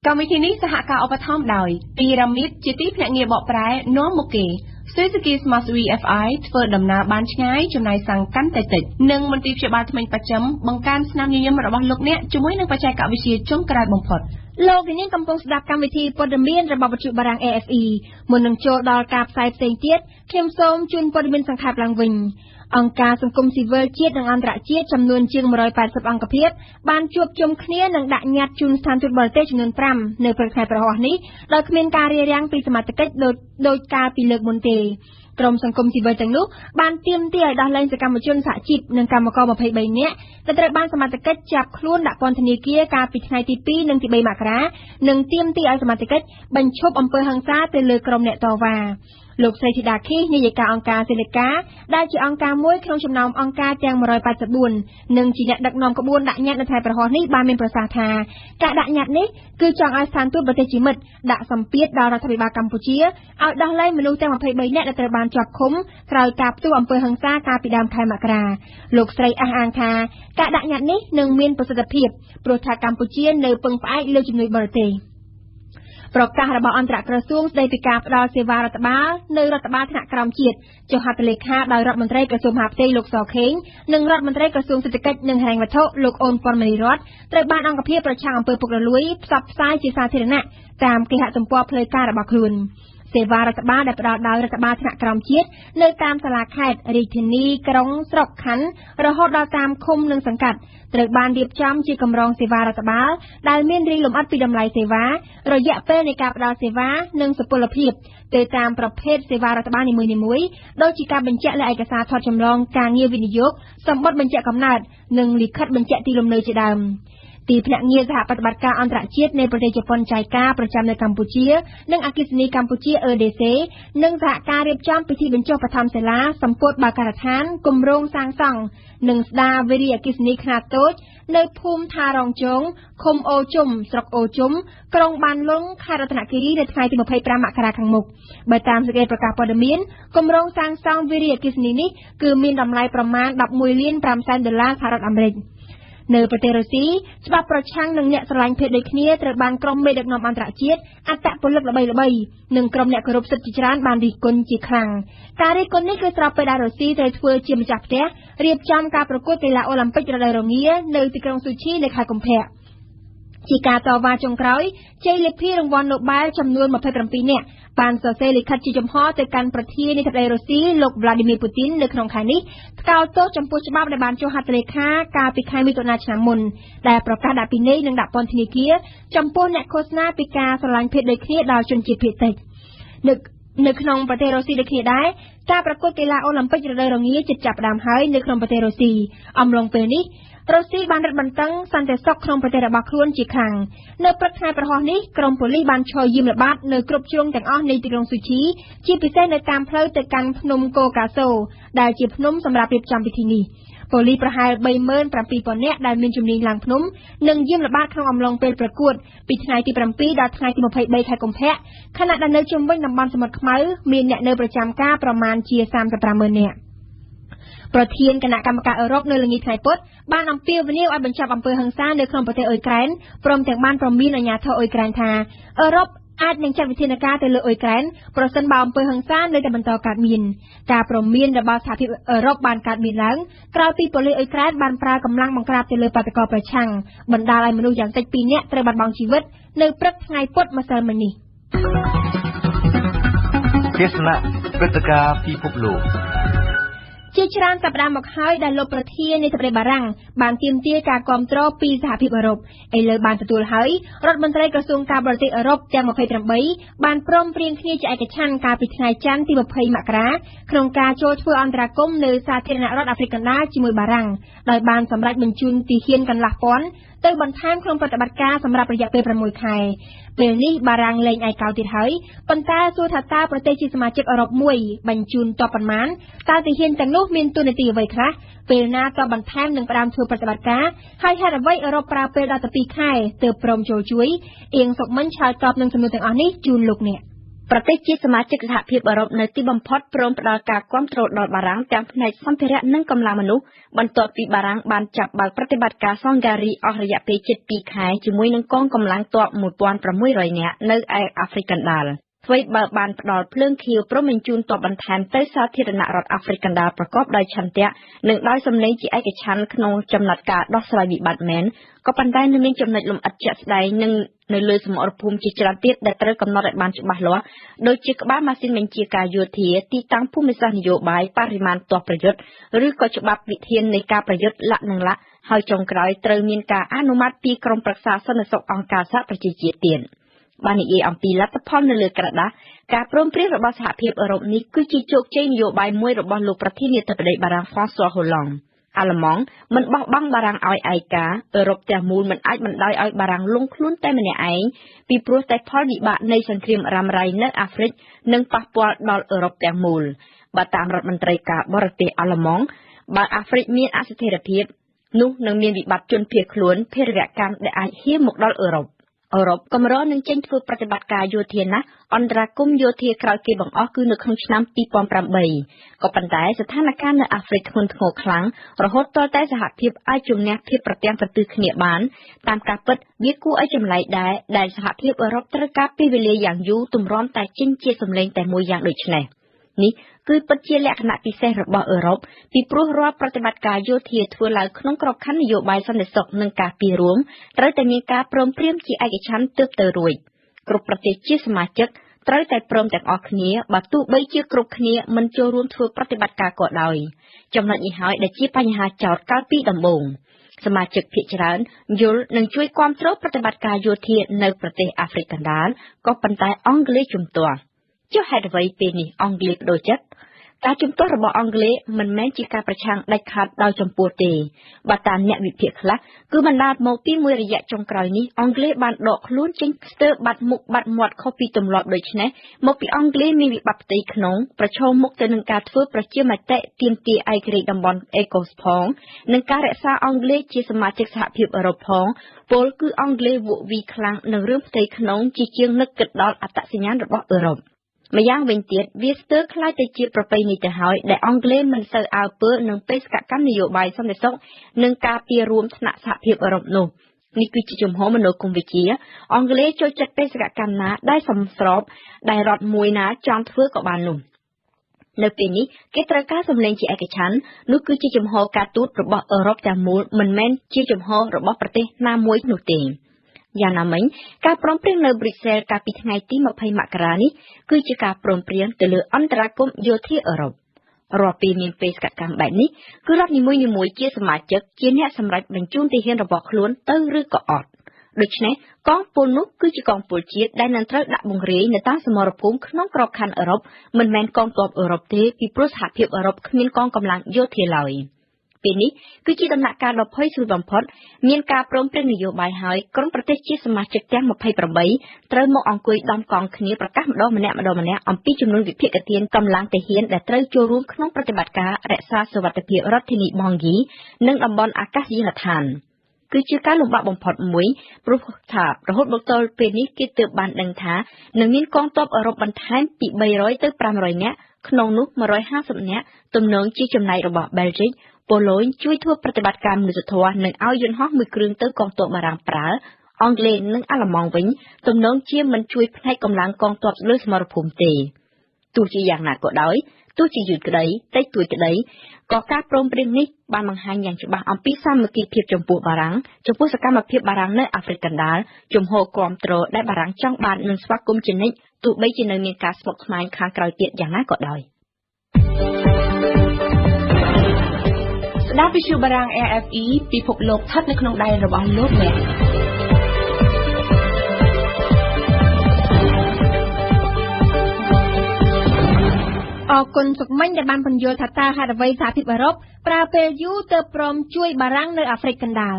កម្មវិធីនេះសហការឧបត្ថម្ភដោយពីរ៉ាមីតជាទីភ្នាក់ងារបកប្រែនាំមុខគេSuzuki Smart VFI ធ្វើដំណើរបានឆ្ងាយចំណាយសាំងកាន់តែតិចនិងមន្ទីរព្យាបាលថ្មីបច្ចឹមបង្កើនស្នាមញញឹមរបស់លោកអ្នកជាមួយនឹងបច្ចេកវិទ្យាចុងក្រោយបំផុតលោកនាងកំពុងស្ដាប់កម្មវិធីព័ត៌មានរបស់វិទ្យុបារាំង AFE មុននឹងចូលដល់ការផ្សាយផ្សេងទៀតខ្ញុំសូមជូនព័ត៌មានសង្ខេបឡើងវិញអង្គការសង្គមស៊ីវិលជាតិនិងអន្តរជាតិចំនួនជាង180អង្គភាពបានជួបជុំគ្នានិងដាក់ញត្តិជូនស្ថានទូតបរទេសចំនួន5នៅព្រឹកថ្ងៃប្រហោះនេះដោយគ្មានការរារាំងពីសមាជិកដោយកាលពីលើកមុនទេក្រុមសង្គមស៊ីវិលទាំងនោះបានទាមទារឲ្យដោះលែងសកម្មជនសហជីពនិងកម្មករ23នាក់ដែលត្រូវបានសមាជិកចាប់ខ្លួនដាក់ពន្ធនាគារកាលពីថ្ងៃទី2និងទី3មករានិងទាមទារឲ្យសមាជិកបញ្ឈប់អំពើហិង្សាទៅលើក្រុមអ្នកតវ៉ា លោកស្រីធីតាខីនាយិកាអង្គការសេលេកាដែលជាអង្គការមួយក្នុងចំណោមអង្គការទាំង184និងជាអ្នកដឹកនាំក្បួនដាក់ញត្តិនៅខេត្តប្រហោះនេះបានមានប្រសាសន៍ថាការដាក់ញត្តិនេះគឺចង់ឲ្យស្ថានទូតប្រទេសជាមិត្តដាក់សម្ពាធដល់រដ្ឋាភិបាលកម្ពុជាឲ្យដោះលែងមនុស្សទាំង23នាក់ដែលត្រូវបានជាប់ឃុំក្រោយការផ្ទុះអំពើហិង្សាកាលពីដើមខែមករាលោកស្រីអះអាងថាការដាក់ញត្តិនេះនឹងមានប្រសិទ្ធភាពព្រោះថាកម្ពុជានៅពឹងផ្អែកលើជំនួយបរទេសប្រកាសរបស់អន្តរក្រសួងស្តីពីការផ្តល់សេវារដ្ឋបាលនៅរដ្ឋបាលថ្នាក់ក្រោមជាតិចុះហត្ថលេខាដោយរដ្ឋមន្ត្រីក្រសួងមហាផ្ទៃលោកសខេងនិងរដ្ឋមន្ត្រីក្រសួងសេដ្ឋកិច្ចនិងហិរញ្ញវត្ថុលោកអូនប៉ុនមនីរតត្រូវបានអង្គភាពប្រឆាំងអំពើពុករលួយផ្សព្វផ្សាយជាសាធារណៈតាមគេហទំព័រផ្លូវការរបស់ខ្លួនសេវារដ្ឋបាលដែលផ្តល់ដោយរដ្ឋបាលថ្នាក់ក្រោមជាតិនៅតាមសាលាខេត្តរាជធានីក្រុងស្រុកខណ្ឌរហូតដល់តាមឃុំនិងសង្កាត់ត្រូវបានរៀបចំជាកម្រងសេវារដ្ឋបាលដែលមានរាយលម្អិតពីតម្លៃសេវារយៈពេលនៃការផ្តល់សេវានិងសុពលភាពទៅតាមប្រភេទសេវារដ្ឋបាលនីមួយៗដូចជាការបញ្ជាក់លើឯកសារថតចម្លងការងារវិនិយោគសម្បត្តិបញ្ជាក់កំណើតនិងលិខិតបញ្ជាក់ទីលំនៅជាដើមទីភ្នាក់ងារសហប្រតិបត្តិការអន្តរជាតិនៃប្រទេសជប៉ុនចៃកាប្រចាំនៅកម្ពុជានិងអគ្គិសនីកម្ពុជា EDC និងសហការរៀបចំពិធីបញ្ចុះបឋមសិលាសម្ពោធបើការដ្ឋានគម្រោងសាងសង់និងស្ដារវារីអគ្គិសនីខ្នាតតូចនៅភូមិថារងជងឃុំអូជុំស្រុកអូជុំក្រុងបានលុងខេត្តរតនគិរីនៅថ្ងៃទី25មករាខាងមុខបើតាមសេចក្តីប្រកាសព័ត៌មានគម្រោងសាងសង់វារីអគ្គិសនីនេះគឺមានតម្លៃប្រមាណ$11.5 លានសហរដ្ឋអាមេរិកនៅប្រទេសរុស្ស៊ីច្បាប់ប្រឆាំងនឹងអ្នកស្រឡាញ់ភេទដូចគ្នាត្រូវបានក្រុមមេដឹកនាំអន្តរជាតិអត្តពលិកល្បីៗនិងក្រុមអ្នកគោរពសិទ្ធិជាច្រើនបានរិះគន់ជាខ្លាំងការរិះគន់នេះគឺស្របពេលដែលរុស្ស៊ីត្រូវធ្វើជាម្ចាស់ផ្ទះរៀបចំការប្រកួតកីឡាអូឡ িম্প ិករដូវរងានៅទីក្រុងស៊ូឈីនៅខែកុម្ភៈជាការតវ៉ាចុងក្រោយជ័យលាភីរង្វាន់ Nobel ចំនួន27នាក់បានសរសេរលិខិតជាចំហទៅកាន់ប្រធានាធិបតីរុស្ស៊ីលោក Vladimir Putin នៅក្នុងខែនេះថ្កោលទោសចំពោះច្បាប់ដែលបានចុះហត្ថលេខាកាលពីខែមិថុនាឆ្នាំមុនដែលប្រកាសដាក់ពិន័យនិងដាក់ពន្ធនាគារចំពោះអ្នកឃោសនាពីការស្រឡាញ់ភេទដូចគ្នាដល់ជនជាតិភាគតិចនៅក្នុងប្រទេសរុស្ស៊ីដូចគ្នាដែរការប្រកួតកីឡាអូឡ িম্প ិករដូវរងាជិតចាប់ផ្ដើមហើយនៅក្នុងប្រទេសរុស្ស៊ីអំឡុងពេលនេះរុស្ស៊ីបានរឹតបន្តឹងសន្តិសុខក្នុងប្រទេសរបស់ខ្លួនជាខ្លាំងនៅព្រឹកថ្ងៃប្រហោះនេះក្រុមប៉ូលីសបានឈរយាមល្បាតនៅគ្រប់ជ្រុងទាំងអស់នៃទីក្រុងស៊ូឈីជាពិសេសនៅតាមផ្លូវទៅកាន់ភ្នំកូកាសូដែលជាភ្នំសម្រាប់រៀបចំពិធីនេះប៉ូលីសប្រហែល 37,000 នាក់ដែលមានជំនាញឡើងភ្នំនិងយាមល្បាតក្នុងអំឡុងពេលប្រកួតពីថ្ងៃទី7ដល់ថ្ងៃទី23ខែកុម្ភៈខណៈដែលនៅជុំវិញតំបន់សមុទ្រខ្មៅមានអ្នកនៅប្រចាំការប្រមាណជា 35,000 នាក់ប្រធានគណៈកម្មការអឺរ៉ុបនៅល្ងាចថ្ងៃពុធបានអំពាវនាវឲ្យបញ្ចប់អំពើហិង្សានៅក្នុងប្រទេសអ៊ុយក្រែនព្រមទាំងបានព្រមានអាជ្ញាធរអ៊ុយក្រែនថាអឺរ៉ុបអាចនឹងចាត់វិធានការទៅលើអ៊ុយក្រែនប្រសិនបើអំពើហិង្សានៅតែបន្តកើតមានការព្រមានរបស់សហភាពអឺរ៉ុបបានកើតមានឡើងក្រោយពីប៉ូលីសអ៊ុយក្រែនបានប្រើកម្លាំងបង្ក្រាបទៅលើបាតុករប្រឆាំងបណ្ដាលឲ្យមនុស្សយ៉ាងតិច2នាក់ត្រូវបាត់បង់ជីវិតនៅព្រឹកថ្ងៃពុធម្សិលមិញនេះទេសនាព្រឹត្តិការណ៍ពិភពលោកជាច្រើនសប្តាហ៍មកហើយដែលលោកប្រធានាធិបតីបារាំងបានទាមទារការគាំទ្រពីសហភាពអឺរ៉ុបឥឡូវបានទទួលហើយរដ្ឋមន្ត្រីក្រសួងការបរទេសអឺរ៉ុបទាំង28បានព្រមព្រៀងគ្នាជាឯកច្ឆន្ទកាលពីថ្ងៃច័ន្ទទី20មករាក្នុងការចូលធ្វើអន្តរាគមន៍នៅសាធារណរដ្ឋអាហ្វ្រិកកណ្ដាលជាមួយបារាំងដោយបានសម្រេចបញ្ជូនទាហានកន្លះពាន់ទៅបន្ថែមក្នុងប្រតិបត្តិការសម្រាប់រយៈពេល6ខែពេលនេះបារាំងលែងឯកោទៀតហើយប៉ុន្តែសួរថាតើប្រទេសជាសមាជិកអឺរ៉ុបមួយបញ្ជូនតបប៉ុន្មានតើទាហានទាំងនោះមានតួនាទីអ្វីខ្លះពេលណាតបបន្ថែមនឹងផ្ដើមធ្វើប្រតិបត្តិការហើយហេតុអ្វីអឺរ៉ុបប្រើពេលដល់12ខែទើបព្រមចូលជួយអៀងសុកមិញឆ្លើយតបនឹងសំណួរទាំងអស់នេះជូនលោកអ្នកប្រទេសជាសមាជិកសហភាពអឺរ៉ុបនៅទីបំផុតព្រមផ្ដល់ការគាំទ្រដល់បារាំងទាំងផ្នែកសម្ភារៈនិងកម្លាំងមនុស្សបន្ទាប់ពីបារាំងបានចាប់បើកប្រតិបត្តិការសង្គារីអស់រយៈពេលជិត2ខែជាមួយនឹងកងកម្លាំងទ័ព 1,600 នាក់នៅឯអាហ្វ្រិកកណ្ដាលអ្វីបើបានផ្ដល់ភ្លើងខៀវព្រមបញ្ជូនទ័ពបន្ថែមទៅសាធារណរដ្ឋអាហ្វ្រិកកណ្ដាលប្រកបដោយឆន្ទៈនិងដោយសម្លេងជាឯកច្ឆន្ទក្នុងចំណាត់ការដោះស្រាយវិបត្តិមែនក៏ប៉ុន្តែនៅមានចំណុចលម្អិតជាក់ស្ដែងនិងនៅលើសមរភូមិជាច្រើនទៀតដែលត្រូវកំណត់ឲ្យបានច្បាស់លាស់ដូចជាក្បាលម៉ាស៊ីនបញ្ជាការយោធាទីតាំងភូមិសាស្ត្រនយោបាយបរិមាណទ័ពប្រយុទ្ធឬក៏ច្បាប់វិធាននៃការប្រយុទ្ធលក្ខណៈហើយចុងក្រោយត្រូវមានការអនុម័តពីក្រុមប្រឹក្សាសន្តិសុខអង្គការសហប្រជាជាតិទៀតបាននិយាយអំពីលទ្ធផលនៅលើក្រដាសការព្រមព្រៀងរបស់សហភាពអឺរ៉ុបនេះគឺជាជោគជ័យនយោបាយមួយរបស់លោកប្រធានាធិបតីបារាំង François Hollande អាល្លឺម៉ង់មិនបោះបង់បារាំងឲ្យឯកាអឺរ៉ុបទាំងមូលមិនអាចបណ្ដោយឲ្យបារាំងលង់ខ្លួនតែម្នាក់ឯងពីព្រោះតែផលវិបាកនៃសង្គ្រាមរ៉ាំរ៉ៃនៅអាហ្វ្រិកនឹងប៉ះពាល់ដល់អឺរ៉ុបទាំងមូលបើតាមរដ្ឋមន្ត្រីការបរទេសអាល្លឺម៉ង់បើអាហ្វ្រិកមានអស្ថិរភាពនោះនឹងមានវិបត្តិជនភៀសខ្លួនភេរវកម្មដែលអាចហៀមមកដល់អឺរ៉ុបកម្រនឹងចេញធ្វើប្រតិបត្តិការយោធាណាស់អន្តរាគមន៍យោធាក្រោយគេបង្អស់គឺនៅក្នុងឆ្នាំ2008ក៏ប៉ុន្តែស្ថានភាពនៅអាហ្វ្រិកធ្ងន់ធ្ងរខ្លាំងរហូតទាល់តែសហភាពអាចជំនះភាពប្រទាំងប្រទិសគ្នាបានតាមការពិតវាគួរឲ្យចម្លែកដែរដែលសហភាពអឺរ៉ុបត្រូវការពេលវេលាយ៉ាងយូរទម្រាំតែចេញជាសម្លេងតែមួយយ៉ាងដូចនេះនេះគឺពិតជាលក្ខណៈពិសេសរបស់អឺរ៉ុបពីព្រោះរាល់ប្រតិបត្តិការយោធាធ្វើឡើងក្នុងក្របខ័ណ្ឌនយោបាយសន្តិសុខនិងការពីរួមត្រូវតែមានការព្រមព្រៀងជាឯកច្ឆន្ទទើបទៅរួចគ្រប់ប្រទេសជាសមាជិកត្រូវតែព្រមទាំងអស់គ្នាបើទោះបីជាគ្រប់គ្នាមិនចូលរួមធ្វើប្រតិបត្តិការក៏ដោយចំណុចនេះហើយដែលជាបញ្ហាចោទកាលពីដំបូងសមាជិកភាគច្រើនយល់និងជួយគាំទ្រប្រតិបត្តិការយោធានៅប្រទេសអាហ្វ្រិកកណ្ដាលក៏ប៉ុន្តែអង់គ្លេសជំទាស់ចុះហេតុអ្វីពេលនេះអង់គ្លេសបដូរចិត្តការជំទាស់របស់អង់គ្លេសមិនមែនជាការប្រឆាំងដាច់ខាតដោយចំពោះទេបើតាមអ្នកវិភាគខ្លះគឺបណ្ដាលមកពីមួយរយៈចុងក្រោយនេះអង់គ្លេសបានដកខ្លួនចេញស្ទើរបាត់មុខបាត់មាត់ខុសពីទម្លាប់ដូច្នេះមកពីអង់គ្លេសមានវិបត្តិផ្ទៃក្នុងប្រឈមមុខទៅនឹងការធ្វើប្រជាមតិទាមទារឯករាជ្យតំបន់អេកូសផងនិងការរក្សាអង់គ្លេសជាសមាជិកសហភាពអឺរ៉ុបផងពលគឺអង់គ្លេសវក់វីខ្លាំងនឹងរឿងផ្ទៃក្នុងជាជាងនឹកគិតដល់អត្តសញ្ញាណរបស់អឺរ៉ុបម្យ៉ាងវិញទៀតវាស្ទើរคล้ายទៅជាប្រពៃណីទៅហើយដែលអង់គ្លេសមិនសូវអើពើនឹងបេសកកម្មនយោបាយសន្តិសុខនិងការពីរួមថ្នាក់សហភាពអឺរ៉ុបនោះនេះគឺជាជំហរមនោគមវិជ្ជាអង់គ្លេសចូលចិត្តបេសកកម្មណាដែលសមស្របដែលរដ្ឋមួយណាចង់ធ្វើក៏បាននោះនៅពេលនេះគេត្រូវការសម្លេងជាឯកច្ឆន្ទនោះគឺជាជំហរការទូតរបស់អឺរ៉ុបទាំងមូលមិនមែនជាជំហររបស់ប្រទេសណាមួយនោះទេយ៉ាងណាមិញការព្រមព្រៀងនៅប្រ៊ុយសែលកាលពីថ្ងៃទី20មករានេះគឺជាការព្រមព្រៀងទៅលើអន្តរាគមន៍យោធាអឺរ៉ុបរាល់ពេលមានបេសកកម្មបែបនេះគឺរដ្ឋនីមួយៗជាសមាជិកជាអ្នកសម្រេចបញ្ជូនទាហានរបស់ខ្លួនទៅឬក៏អត់ដូច្នេះកងពលនោះគឺជាកងពលជាតិដែលនឹងត្រូវដាក់បង្រាយនៅតាមសមរភូមិក្នុងក្របខ័ណ្ឌអឺរ៉ុបមិនមែនកងទ័ពអឺរ៉ុបទេពីព្រោះសហភាពអឺរ៉ុបគ្មានកងកម្លាំងយោធាឡើយពេលនេះគឺជាដំណាក់កាលដ៏ភ័យស្រួលបំផុតមានការព្រមព្រៀងនយោបាយហើយក្រុមប្រទេសជាសមាជិកទាំង28ត្រូវមកអង្គុយដំកងគ្នាប្រកាសម្ដងម្នាក់អំពីចំនួនវិភាគទានកម្លាំងទាហានដែលត្រូវចូលរួមក្នុងប្រតិបត្តិការរក្សាសុវត្ថិភាពរដ្ឋធានីបងហ្គីនិងតំបន់អាកាសយានដ្ឋានគឺជាការលំបាកបំផុតមួយព្រោះថារហូតមកទល់ពេលនេះគេទើបបានដឹងថានឹងមានកងទ័ពអឺរ៉ុបបន្ថែមពី300ទៅ500នាក់ក្នុងនោះ150នាក់ទំនងជាចំណែករបស់បែលហ្សិកប៉ូឡូញជួយធ្វើប្រតិបត្តិការមនុស្សធម៌និងឲ្យយន្តហោះមួយគ្រឿងទៅកងទ័ពបារាំងប្រើអង់គ្លេសនិងអាល្លឺម៉ង់វិញទំនងជាមិនជួយផ្នែកកម្លាំងកងទ័ពលើសមរភូមិទេទោះជាយ៉ាងណាក៏ដោយទោះជាយឺតក្តីតិចតួចក្តីក៏ការព្រមព្រៀងនេះបានបង្ហាញយ៉ាងច្បាស់អំពីសាមគ្គីភាពចំពោះបារាំងចំពោះសកម្មភាពបារាំងនៅអាហ្វ្រិកកណ្ដាលជំហរគាំទ្រដែលបារាំងចង់បាននិងស្វាគមន៍ជានិច្ចទោះបីជានៅមានការស្មុគស្មាញខាងក្រោយទៀតយ៉ាងណាក៏ដោយស្ដាប់វិទ្យុបារាំង RFE ពិភពលោកស្ថិតនៅក្នុងដៃរបស់លោកអ្នកអរគុណសុកមិញដែលបានពន្យល់ថាតើហេតុអ្វីសហភាពអឺរ៉ុបប្រើពេលយូរទើបព្រមជួយបារាំងនៅអាហ្វ្រិកកណ្ដាល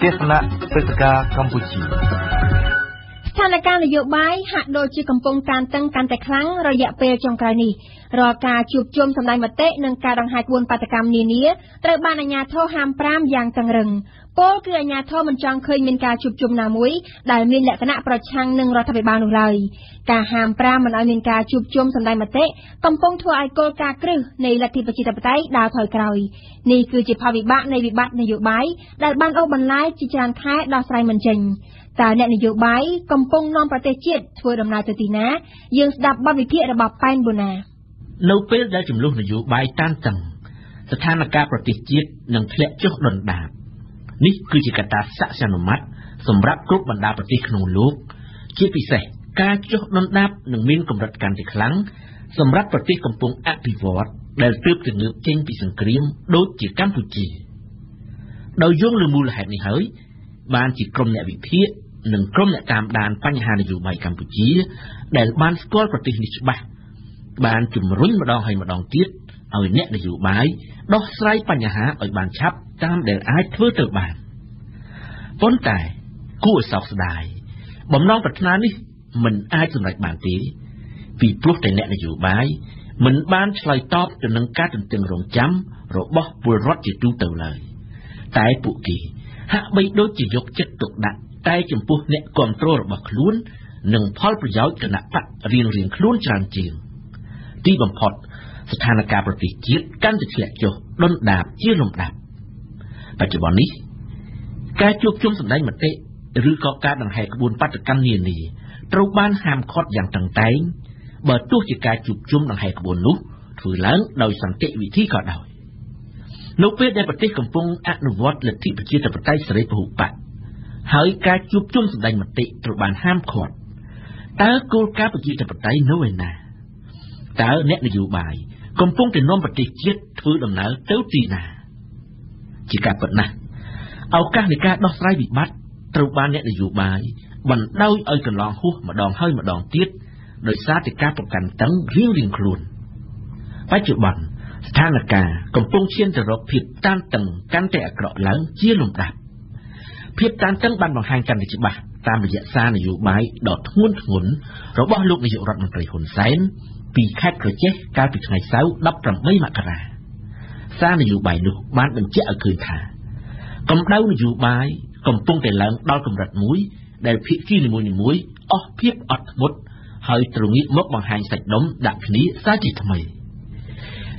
ទស្សនៈព្រឹត្តិការណ៍កម្ពុជាស្ថានភាពនយោបាយហាក់ដូចជាកំពុងតានតឹងកាន់តែខ្លាំងរយៈពេលចុងក្រោយនេះរាល់ការជួបជុំសម្ដែងមតិនិងការដង្ហែក្បួនបាតកម្មនានាត្រូវបានអាជ្ញាធរហាម5យ៉ាងតឹងរឹងពលគឺអាជ្ញាធរមិនចង់ឃើញមានការជួបជុំណាមួយដែលមានលក្ខណៈប្រឆាំងនឹងរដ្ឋាភិបាលនោះឡើយការហាម5មិនឲ្យមានការជួបជុំសម្ដែងមតិកំពុងធ្វើឲ្យគោលការណ៍គ្រឹះនៃលទ្ធិប្រជាធិបតេយ្យដើរថយក្រោយនេះគឺជាផលវិបាកនៃវិបត្តិនយោបាយដែលបានអូសបន្លាយជាច្រើនខែដោះស្រាយមិនចេញតើអ្នកនយោបាយកំពុងនាំប្រទេសជាតិធ្វើដំណើរទៅទីណាយើងស្ដាប់បទវិភាគរបស់ប៉ែនបូណានៅពេលដែលចំនួននយោបាយតានតឹងស្ថានភាពប្រទេសជាតិនឹងធ្លាក់ចុះដុនដាបនេះគឺជាកត្តាសក្តានុម័តសម្រាប់គ្រប់បណ្ដាប្រទេសក្នុងលោកជាពិសេសការចុះដុនដាបនឹងមានកម្រិតកាន់តែខ្លាំងសម្រាប់ប្រទេសកំពុងអភិវឌ្ឍដែលទើបតែងើបចេញពីសង្គ្រាមដូចជាកម្ពុជាដោយយោងលើមូលហេតុនេះហើយបានជាក្រុមអ្នកវិភាគនិងក្រុមអ្នកតាមដានបញ្ហានយោបាយកម្ពុជាដែលបានស្គាល់ប្រទេសនេះច្បាស់បានជំរុញម្ដងហើយម្ដងទៀត ឲ្យអ្នកនយោបាយដោះស្រាយបញ្ហាឲ្យបានឆាប់តាមដែលអាចធ្វើទៅបានប៉ុន្តែគួរសោកស្ដាយបំណងប្រាថ្នានេះមិនអាចសម្រេចបានទេពីព្រោះតែអ្នកនយោបាយមិនបានឆ្លើយតបទៅនឹងការទន្ទឹងរង់ចាំរបស់ពលរដ្ឋជាទូទៅឡើយតែពួកគេហាក់បីដូចជាយកចិត្តទុកដាក់តែចំពោះអ្នកគ្រប់គ្រងរបស់ខ្លួននិងផលប្រយោជន៍គណៈបករៀងៗខ្លួនច្រើនជាងទីបំផុតស្ថានភាពប្រទេសជាតិកាន់តែធ្លាក់ចុះដុនដាបជាលំដាប់បច្ចុប្បន្ននេះការជួបជុំសម្ដែងមតិឬក៏ការដង្ហែក្បួនបាតកម្មនានាត្រូវបានហាមឃាត់យ៉ាងតឹងតែងបើទោះជាការជួបជុំដង្ហែក្បួននោះធ្វើឡើងដោយសន្តិវិធីក៏ដោយនៅពេលដែលប្រទេសកំពុងអនុវត្តលទ្ធិប្រជាធិបតេយ្យសេរីពហុបកហើយការជួបជុំសម្ដែងមតិត្រូវបានហាមឃាត់តើគោលការណ៍ប្រជាធិបតេយ្យនៅឯណាតើអ្នកនយោបាយកំពុងតែនាំប្រទេសជាតិធ្វើដំណើរទៅទីណាជាការពិតណាស់ឱកាសនៃការដោះស្រាយវិបត្តិត្រូវបានអ្នកនយោបាយបណ្ដោយឲ្យកន្លងហួសម្ដងហើយម្ដងទៀតដោយសារតែការប្រកាន់តឹងរៀងៗខ្លួនបច្ចុប្បន្នស្ថានភាពកំពុងឈានទៅរកភាពតានតឹងកាន់តែអាក្រក់ឡើងជាលំដាប់ភាពតានតឹងបានបង្ហាញកាន់តែច្បាស់តាមរយៈសារនយោបាយដ៏ធ្ងន់ធ្ងររបស់លោកនាយករដ្ឋមន្ត្រីហ៊ុនសែនពីខេត្តក្រចេះកាលពីថ្ងៃសៅរ៍18មករាសារនយោបាយនោះបានបញ្ជាក់ឲ្យឃើញថាកម្ដៅនយោបាយកំពុងតែឡើងដល់កម្រិតមួយដែលភាគីនីមួយៗអស់ភាពអត់ធ្មត់ហើយត្រូវងាកមកបង្ហាញសាច់ដុំដាក់គ្នាសាជាថ្មី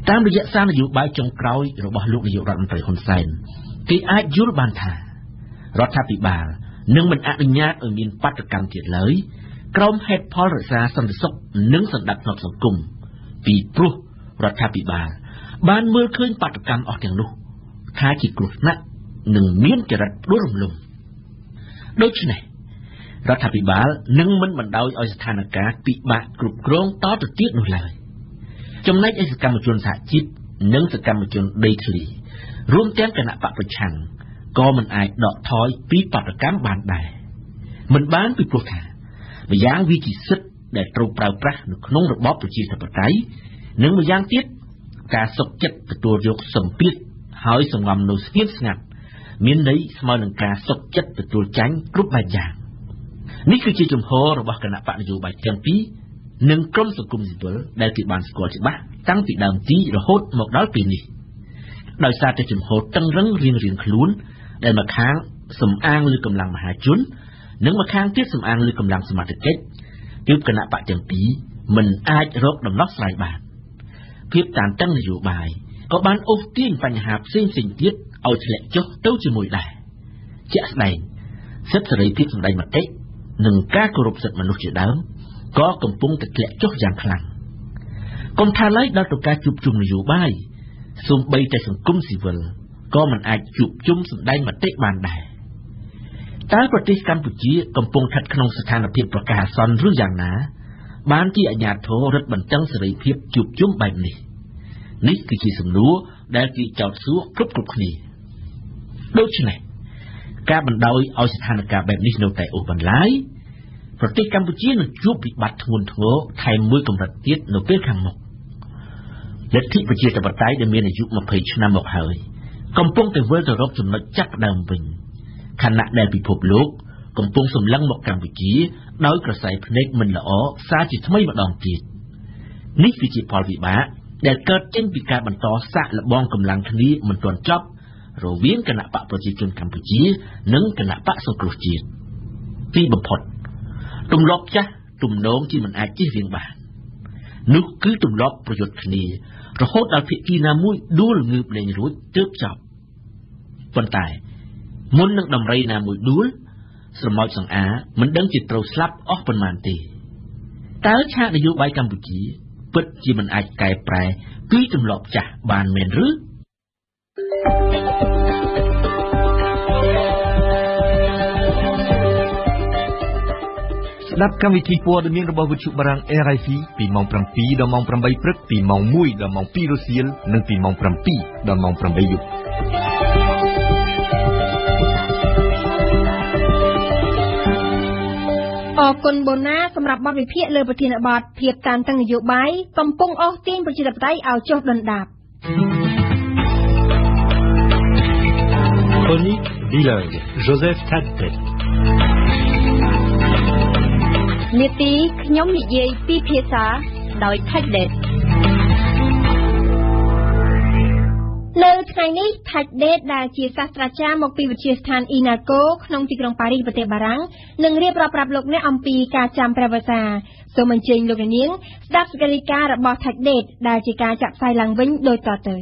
តាមរយៈសារនយោបាយចុងក្រោយរបស់លោកនាយករដ្ឋមន្ត្រីហ៊ុនសែនគេអាចយល់បានថារដ្ឋាភិបាលនឹងមិនអនុញ្ញាតឲ្យមានបាតុកម្មទៀតឡើយក្រោមហេតុផលរក្សាសន្តិសុខនិងសណ្ដាប់ធ្នាប់សង្គមពីព្រោះរដ្ឋាភិបាលបានមើលឃើញបាតុកម្មអស់ទាំងនោះថាជាគ្រោះថ្នាក់និងមានចរិតផ្ដួលរំលំដូច្នេះរដ្ឋាភិបាលនឹងមិនបណ្ដោយឲ្យស្ថានភាពពិបាកគ្រប់គ្រងតទៅទៀតនោះឡើយចំណែកឯសកម្មជនសហជីពនិងសកម្មជនដីធ្លីរួមទាំងគណៈបកប្រឆាំងក៏មិនអាចដកថយពីបាតុកម្មបានដែរមិនបានពីព្រោះថាម្យ៉ាងវាជាសិទ្ធិដែលត្រូវប្រើប្រាស់នៅក្នុងរបបប្រជាធិបតេយ្យនិងម្យ៉ាងទៀតការសុខចិត្តទទួលយកសម្ពាធហើយសង្ងំនៅស្ងៀមស្ងាត់មានន័យស្មើនឹងការសុខចិត្តទទួលចាញ់គ្រប់បែបយ៉ាងនេះគឺជាជំហររបស់គណៈបកនយោបាយទាំងពីរនិងក្រុមសង្គមស៊ីវិលដែលគេបានស្គាល់ច្បាស់តាំងពីដើមទីរហូតមកដល់ពេលនេះដោយសារតែជំហរតឹងរឹងរៀងៗខ្លួនដែលម្ខាងសំអាងលើកម្លាំងមហាជននិងម្ខាងទៀតសំអាងលើកម្លាំងសមាជិកទើបគណៈបកទាំងពីរមិនអាចរកដំណោះស្រាយបានភាពតានតឹងនយោបាយក៏បានអូសទាញបញ្ហាផ្សេងៗទៀតឲ្យធ្លាក់ចុះទៅជាមួយដែរជាក់ស្ដែងសិទ្ធិសេរីភាពសម្ដែងមតិនិងការគោរពសិទ្ធិមនុស្សជាដើមក៏កំពុងតែធ្លាក់ចុះយ៉ាងខ្លាំងកុំថាឡើយដល់ទៅការជួបជុំនយោបាយសូម្បីតែសង្គមស៊ីវិលក៏មិនអាចជួបជុំសម្ដែងមតិបានដែរតើប្រទេសកម្ពុជាកំពុងស្ថិតក្នុងស្ថានភាពប្រកាសអាសន្នឬយ៉ាងណាបានជាអាជ្ញាធររឹតបន្តឹងសេរីភាពជួបជុំបែបនេះនេះគឺជាសំណួរដែលគេចោទសួរគ្រប់គ្នាដូច្នេះការបណ្ដោយឲ្យស្ថានភាពបែបនេះនៅតែអូសបន្លាយប្រទេសកម្ពុជានឹងជួបវិបត្តិធ្ងន់ធ្ងរថែមមួយកម្រិតទៀតនៅពេលខាងមុខលទ្ធិប្រជាធិបតេយ្យដែលមានអាយុ20ឆ្នាំមកហើយកំពុងតែវិលទៅរកចំណុចចាប់ផ្ដើមវិញខណៈដែលពិភពលោកកំពុងសម្លឹងមកកម្ពុជាដោយក្រសែភ្នែកមិនល្អសារជាថ្មីម្ដងទៀតនេះគឺជាផលវិបាកដែលកើតចេញពីការបន្តសាកល្បងកម្លាំងគ្នាមិនទាន់ចប់រវាងគណៈបកប្រជាជនកម្ពុជានិងគណៈបកសង្គ្រោះជាតិទីបំផុតទម្លាប់ចាស់ទំនងជាមិនអាចជៀសវាងបាននោះគឺទម្លាប់ប្រយុទ្ធគ្នារហូតដល់ភាគីណាមួយដួលងើបលែងរួចទើបចប់ប៉ុន្តែមុននឹងដំរីណាមួយដួលស្រមោចសង្អាមិនដឹងជាត្រូវស្លាប់អស់ប៉ុន្មានទេតើឆាកនយោបាយកម្ពុជាពិតជាមិនអាចកែប្រែពីទម្លាប់ចាស់បានមែនឬស្ដាប់កម្មវិធីព័ត៌មានរបស់វិទ្យុបារាំង RFI ពីម៉ោង 7 ដល់ម៉ោង 8 ព្រឹកពីម៉ោង 1 ដល់ម៉ោង 2 រសៀលនិងពីម៉ោង 7 ដល់ម៉ោង 8 យប់អរគុណបូណាសម្រាប់បទវិភាគលើប្រធានបទភាពតានតឹងនយោបាយកំពុងអូសទាញប្រជាធិបតេយ្យឲ្យចុះដុនដាប Chronique bilingue Joseph Tadpet នាទីខ្ញុំនិយាយពីភាសាដោយ Tadpet នៅថ្ងៃនេះ Tadpet ដែលជាសាស្ត្រាចារ្យមកពីវិទ្យាស្ថាន INACO ក្នុងទីក្រុងប៉ារីសប្រទេសបារាំងនឹងរៀបរាប់ប្រាប់លោកអ្នកអំពីការចាំព្រះវស្សាសូមអញ្ជើញលោកនាងស្ដាប់សេចក្តីការណ៍របស់ Tadpet ដែលជាការចាក់ផ្សាយឡើងវិញដោយតទៅ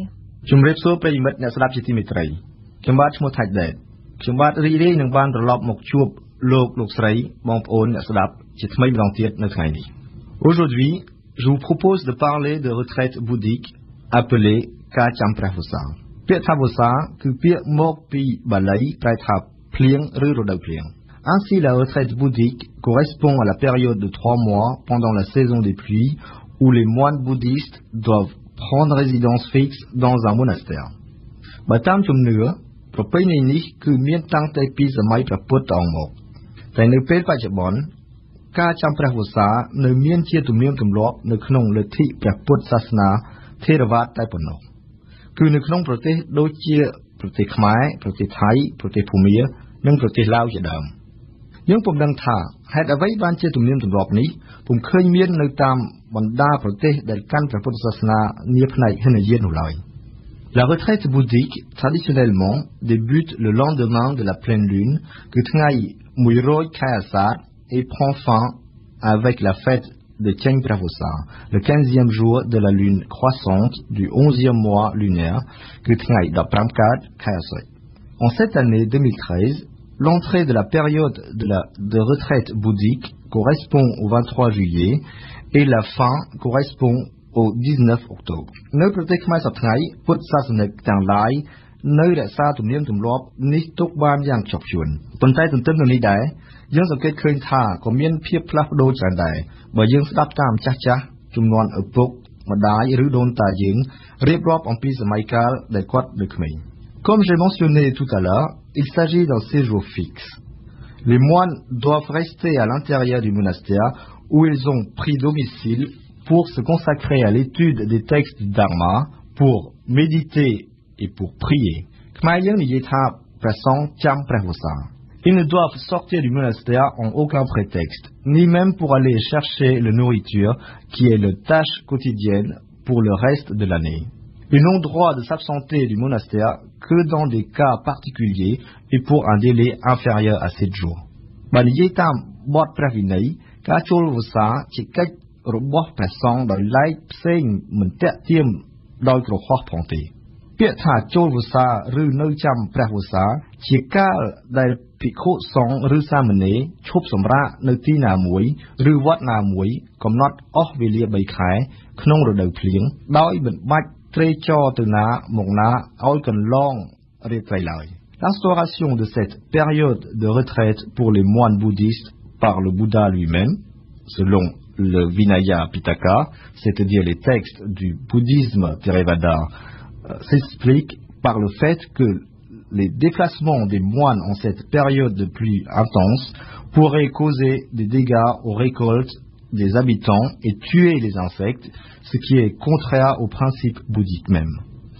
ជំរាបសួរប្រិយមិត្តអ្នកស្ដាប់ជាទីមេត្រីខ្ញុំបាទឈ្មោះ Tadpet ខ្ញុំបាទរីករាយនឹងបានត្រឡប់មកជួបលោកស្រីបងប្អូនអ្នកស្ដាប់ជាថ្មីម្ដងទៀតនៅថ្ងៃនេះ Aujourd'hui, je vous propose de parler de retraite bouddhique appelée ការចាំព្រះវស្សាពាក្យថាវស្សាគឺពាក្យមកពីបាលីប្រែថាភ្លៀងឬរដូវភ្លៀង Ainsi la retraite bouddhique correspond à la période de 3 mois pendant la saison des pluies où les moines bouddhistes doivent prendre résidence fixe dans un monastère បើតាមជំនឿប្រពៃណីនេះគឺមានតាំងតែពីសម័យព្រះពុទ្ធអង្គមកតែនៅពេលបច្ចុប្បន្នការចាំព្រះវស្សានៅមានជាទំនៀមទម្លាប់នៅក្នុងលទ្ធិព្រះពុទ្ធសាសនាថេរវាទតែប៉ុណ្ណោះគឺនៅក្នុងប្រទេសដូចជាប្រទេសខ្មែរប្រទេសថៃប្រទេសភូមានិងប្រទេសឡាវជាដើមយើងពុំដឹងថាហេតុអ្វីបានជាទំនៀមទម្លាប់នេះពុំឃើញមាននៅតាមបណ្ដាប្រទេសដែលកាន់ព្រះពុទ្ធសាសនានាផ្នែកហិនយាននោះឡើយLa retraite bouddhique, traditionnellement, débute le lendemain de la pleine lune, que Tngai Muiroi Kayasat, et prend fin avec la fête de Tieng Pravosa, le 15e jour de la lune croissante du 11e mois lunaire, que Tngai Dapramkat Kayasat. En cette année 2013, l'entrée de la période de retraite bouddhique correspond au 23 juillet et la fin correspond au 19 octobre. នៅប្រទេសខ្មែរសប្តាហ៍ពុទ្ធសាសនិកទាំងឡាយនៅរក្សាទំនៀមទម្លាប់នេះទុកបានយ៉ាងខ្ជាប់ខ្ជួនប៉ុន្តែទន្ទឹមនឹងនេះដែរយើងសង្កេតឃើញថាក៏មានភាពផ្លាស់ប្ដូរច្រើនដែរបើយើងស្ដាប់តាមចាស់ៗជំនាន់ឪពុកម្ដាយឬដូនតាយើងរៀបរាប់អំពីសម័យកាលដែលគាត់នៅក្មេង Comme j'ai mentionné tout à l'heure, il s'agit d'un séjour fixe. Les moines doivent rester à l'intérieur du monastère où ils ont pris domicile pour se consacrer à l'étude des textes du Dharma, pour méditer et pour prier. Ils ne doivent sortir du monastère en aucun prétexte, ni même pour aller chercher la nourriture qui est leur tâche quotidienne pour le reste de l'année. Ils n'ont droit de s'absenter du monastère que dans des cas particuliers et pour un délai inférieur à 7 jours. របស់ព្រះសង្ឃដោយឡែកផ្សេងមិនតាក់ទាញដោយក្រហោះផងទេពាក្យថាចូលវស្សាឬនៅចាំព្រះវស្សាជាកាលដែលភិក្ខុសង្ឃឬសាមណេរឈប់សម្រាកនៅទីណាមួយឬវត្តណាមួយកំណត់អស់វេលា3ខែក្នុងរដូវភ្លៀងដោយមិនបាច់ត្រេកចរទៅណាមកណាឲ្យកន្លងរាត្រីឡើយ L'instauration de cette période de retraite pour les moines bouddhistes par le Bouddha lui-même selon le Vinaya Pitaka, c'est-à-dire les textes du bouddhisme Theravada, s'explique par le fait que les déplacements des moines en cette période de pluie intense pourraient causer des dégâts aux récoltes des habitants et tuer les insectes, ce qui est contraire au principe bouddhique même.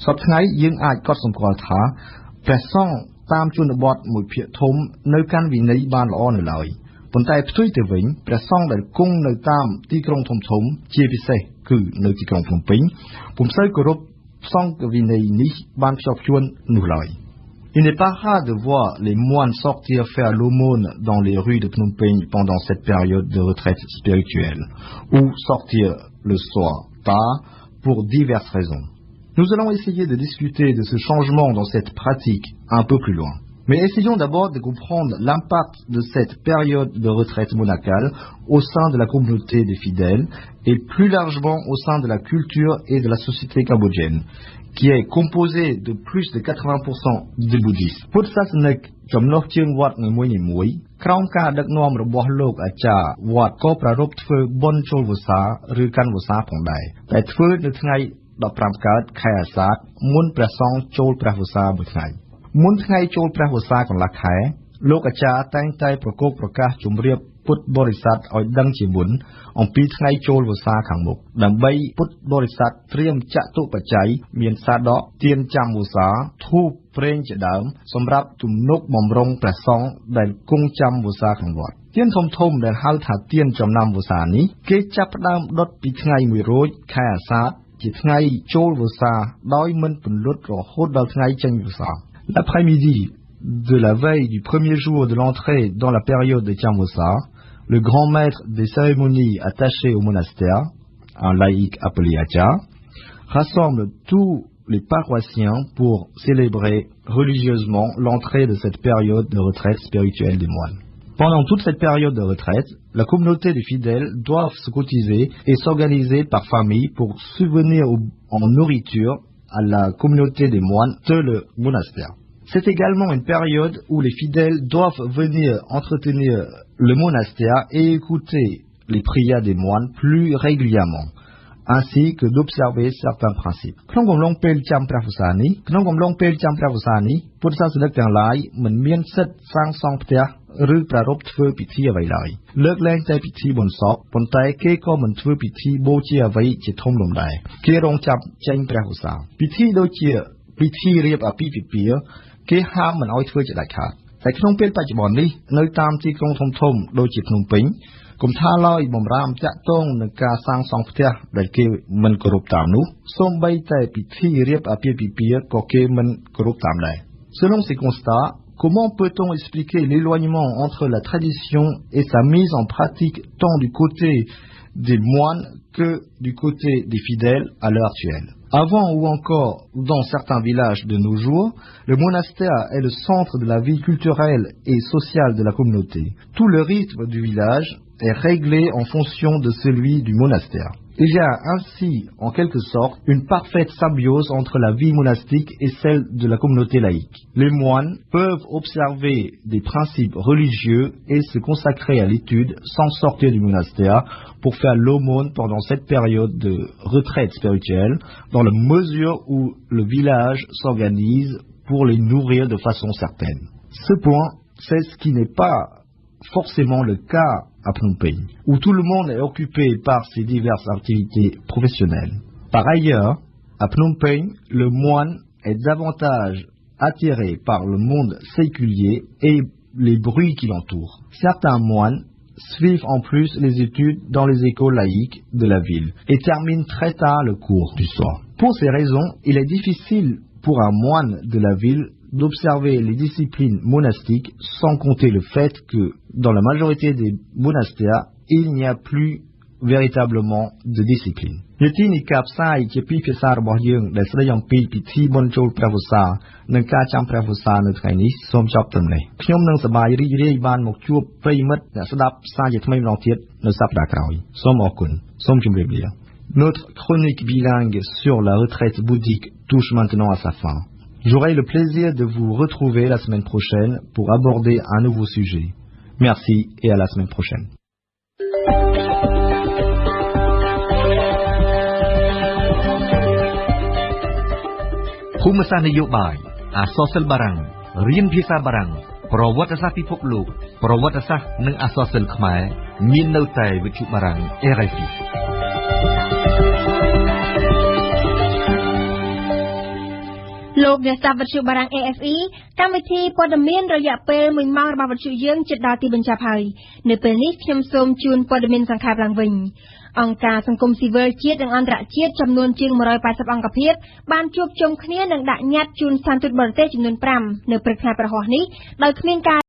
សពថ្ងៃយើងអាចកត់សម្គាល់ថាព្រះសង្ឃតាមជនបទមួយភាគធំនៅកាន់វិន័យបានល្អនៅឡើយប៉ុន្តែផ្ទុយទៅវិញព្រះសង្ឃដែលគង់នៅតាមទីក្រុងធំៗជាពិសេសគឺនៅទីក្រុងភ្នំពេញពុំសូវគោរពសង្ឃវិន័យនេះបានខ្ជាប់ខ្ជួននោះឡើយ Il n'est pas rare de voir les moines sortir faire l'aumône dans les rues de Phnom Penh pendant cette période de retraite spirituelle ou sortir le soir tard pour diverses raisons. Nous allons essayer de discuter de ce changement dans cette pratique un peu plus loin. Mais essayons d'abord de comprendre l'impact de cette période de retraite monacale au sein de la communauté des fidèles et plus largement au sein de la culture et de la société cambodgienne, qui est composée de plus de 80% de bouddhistes. ពុទ្ធសាសនិកចំណុះជើងវត្តនីមួយៗក្រោមការដឹកនាំរបស់លោកអាចារ្យវត្តក៏ប្រារព្ធធ្វើបុណ្យចូលវស្សាឬកាន់វស្សាផងដែរតែធ្វើនៅថ្ងៃ15កើតខែអាសាឍមុនព្រះសង្ឃចូលព្រះវស្សាមួយថ្ងៃមុនថ្ងៃចូលព្រះវស្សាកន្លះខែលោកអាចារ្យតែងតែប្រកបប្រកាសជម្រាប ពុទ្ធបរិស័ទឲ្យដឹងជាមុនអំពីថ្ងៃចូលវស្សាខាងមុខដើម្បីពុទ្ធបរិស័ទត្រៀមចតុបច្ច័យមានសាដកទានចាំវស្សាធូបព្រេងជាដើមសម្រាប់ទំនុកបម្រុងព្រះសង្ឃដែលគង់ចាំវស្សាក្នុងវត្តទានធំដែលហៅថាទានចំណាំវស្សានេះគេចាប់ផ្ដើមដុតពីថ្ងៃ1រោចខែអាសាឍជាថ្ងៃចូលវស្សាដោយមិនពន្លត់រហូតដល់ថ្ងៃចេញវស្សា L'après-midi de la veille du premier jour de l'entrée dans la période de Chamvosa, le grand maître des cérémonies attaché au monastère, un laïc appelé Acha, rassemble tous les paroissiens pour célébrer religieusement l'entrée de cette période de retraite spirituelle des moines. Pendant toute cette période de retraite, la communauté des fidèles doivent se cotiser et s'organiser par famille pour subvenir en nourriture à la communauté des moines de le monastère. C'est également une période où les fidèles doivent venir entretenir le monastère et écouter les prières des moines plus régulièrement, ainsi que d'observer certains principes. ក្នុងកំឡុងពេលចាំព្រះវស្សានេះពុទ្ធសាសនិកទាំងឡាយមិនមានសិទ្ធិសាងសង់ផ្ទះឬប្រារព្ធធ្វើពិធីអ្វីឡើយលើកលែងតែពិធីបុណ្យសពប៉ុន្តែគេក៏មិនធ្វើពិធីបូជាអ្វីជាធំលំដែរគេរងចាំចេញព្រះវស្សាពិធីដូចជាពិធីរៀបអាពាហ៍ពិពាហ៍គេហាមមិនឲ្យធ្វើជាដាច់ខាតតែក្នុងពេលបច្ចុប្បន្ននេះនៅតាមទីក្រុងធំៗដូចជាភ្នំពេញកុំថាឡើយបំរាមតាក់ទងនឹងការសាងសង់ផ្ទះដែលគេមិនគោរពតាមនោះសូម្បីតែពិធីរៀបអាពាហ៍ពិពាហ៍ក៏គេមិនគោរពតាមដែរ Selon ces constats, comment peut-on expliquer l'éloignement entre la tradition et sa mise en pratique tant du côté des moines que du côté des fidèles à l'heure actuelle? Avant ou encore dans certains villages de nos jours, le monastère est le centre de la vie culturelle et sociale de la communauté. Tout le rythme du village est réglé en fonction de celui du monastère. Il y a ainsi, en quelque sorte, une parfaite symbiose entre la vie monastique et celle de la communauté laïque. Les moines peuvent observer des principes religieux et se consacrer à l'étude sans sortir du monastère pour faire l'aumône pendant cette période de retraite spirituelle, dans la mesure où le village s'organise pour les nourrir de façon certaine. Ce point, c'est ce qui n'est pas forcément le cas à Phnom Penh, où tout le monde est occupé par ses diverses activités professionnelles. Par ailleurs, à Phnom Penh, le moine est davantage attiré par le monde séculier et les bruits qui l'entourent. Certains moines suivent en plus les études dans les écoles laïques de la ville et terminent très tard le cours du soir. Pour ces raisons, il est difficile pour un moine de la ville d'observer les disciplines monastiques sans compter le fait que dans la majorité des monastères, il n'y a plus véritablement de discipline. នាទីនេះការផ្សាយជាពីភាសារបស់យើងដែលស្ដីអំពីពិធីបុណ្យចូលព្រះវស្សានិងការចាំព្រះវស្សានៅថ្ងៃនេះសូមចប់ត្រឹមនេះខ្ញុំនឹងសប្បាយរីករាយបានមកជួបប្រិយមិត្តអ្នកស្ដាប់ផ្សាយជាថ្មីម្ដងទៀតនៅសប្ដាហ៍ក្រោយសូមអរគុណសូមជម្រាបលា Notre chronique bilingue sur la retraite bouddhique touche maintenant à sa fin. J'aurai le plaisir de vous retrouver la semaine prochaine pour aborder un nouveau sujet. Merci et à la semaine prochaine. Khumasa Nayobai, Asosel Barang, Rien Pisa Barang, Prowatasah Pipok Lok, Prowatasah Neng Asosel Khmer, Min Nautai Vichu Barang, RFI. Lok អ្នកស្ដាប់វិទ្យុបារាំង AFE កម្មវិធីព័ត៌មានរយៈពេល1ម៉ោងរបស់វិទ្យុយើងជិតដល់ទីបញ្ចប់ហើយនៅពេលនេះខ្ញុំសូមជូនព័ត៌មានសង្ខេបឡើងវិញអង្គការសង្គមស៊ីវិលជាតិនិងអន្តរជាតិចំនួនជាង180អង្គភាពបានជួបជុំគ្នានិងដាក់ញត្តិជូនស្ថានទូតបរទេសចំនួន5នៅព្រឹកថ្ងៃប្រហោះនេះដោយគ្មានការ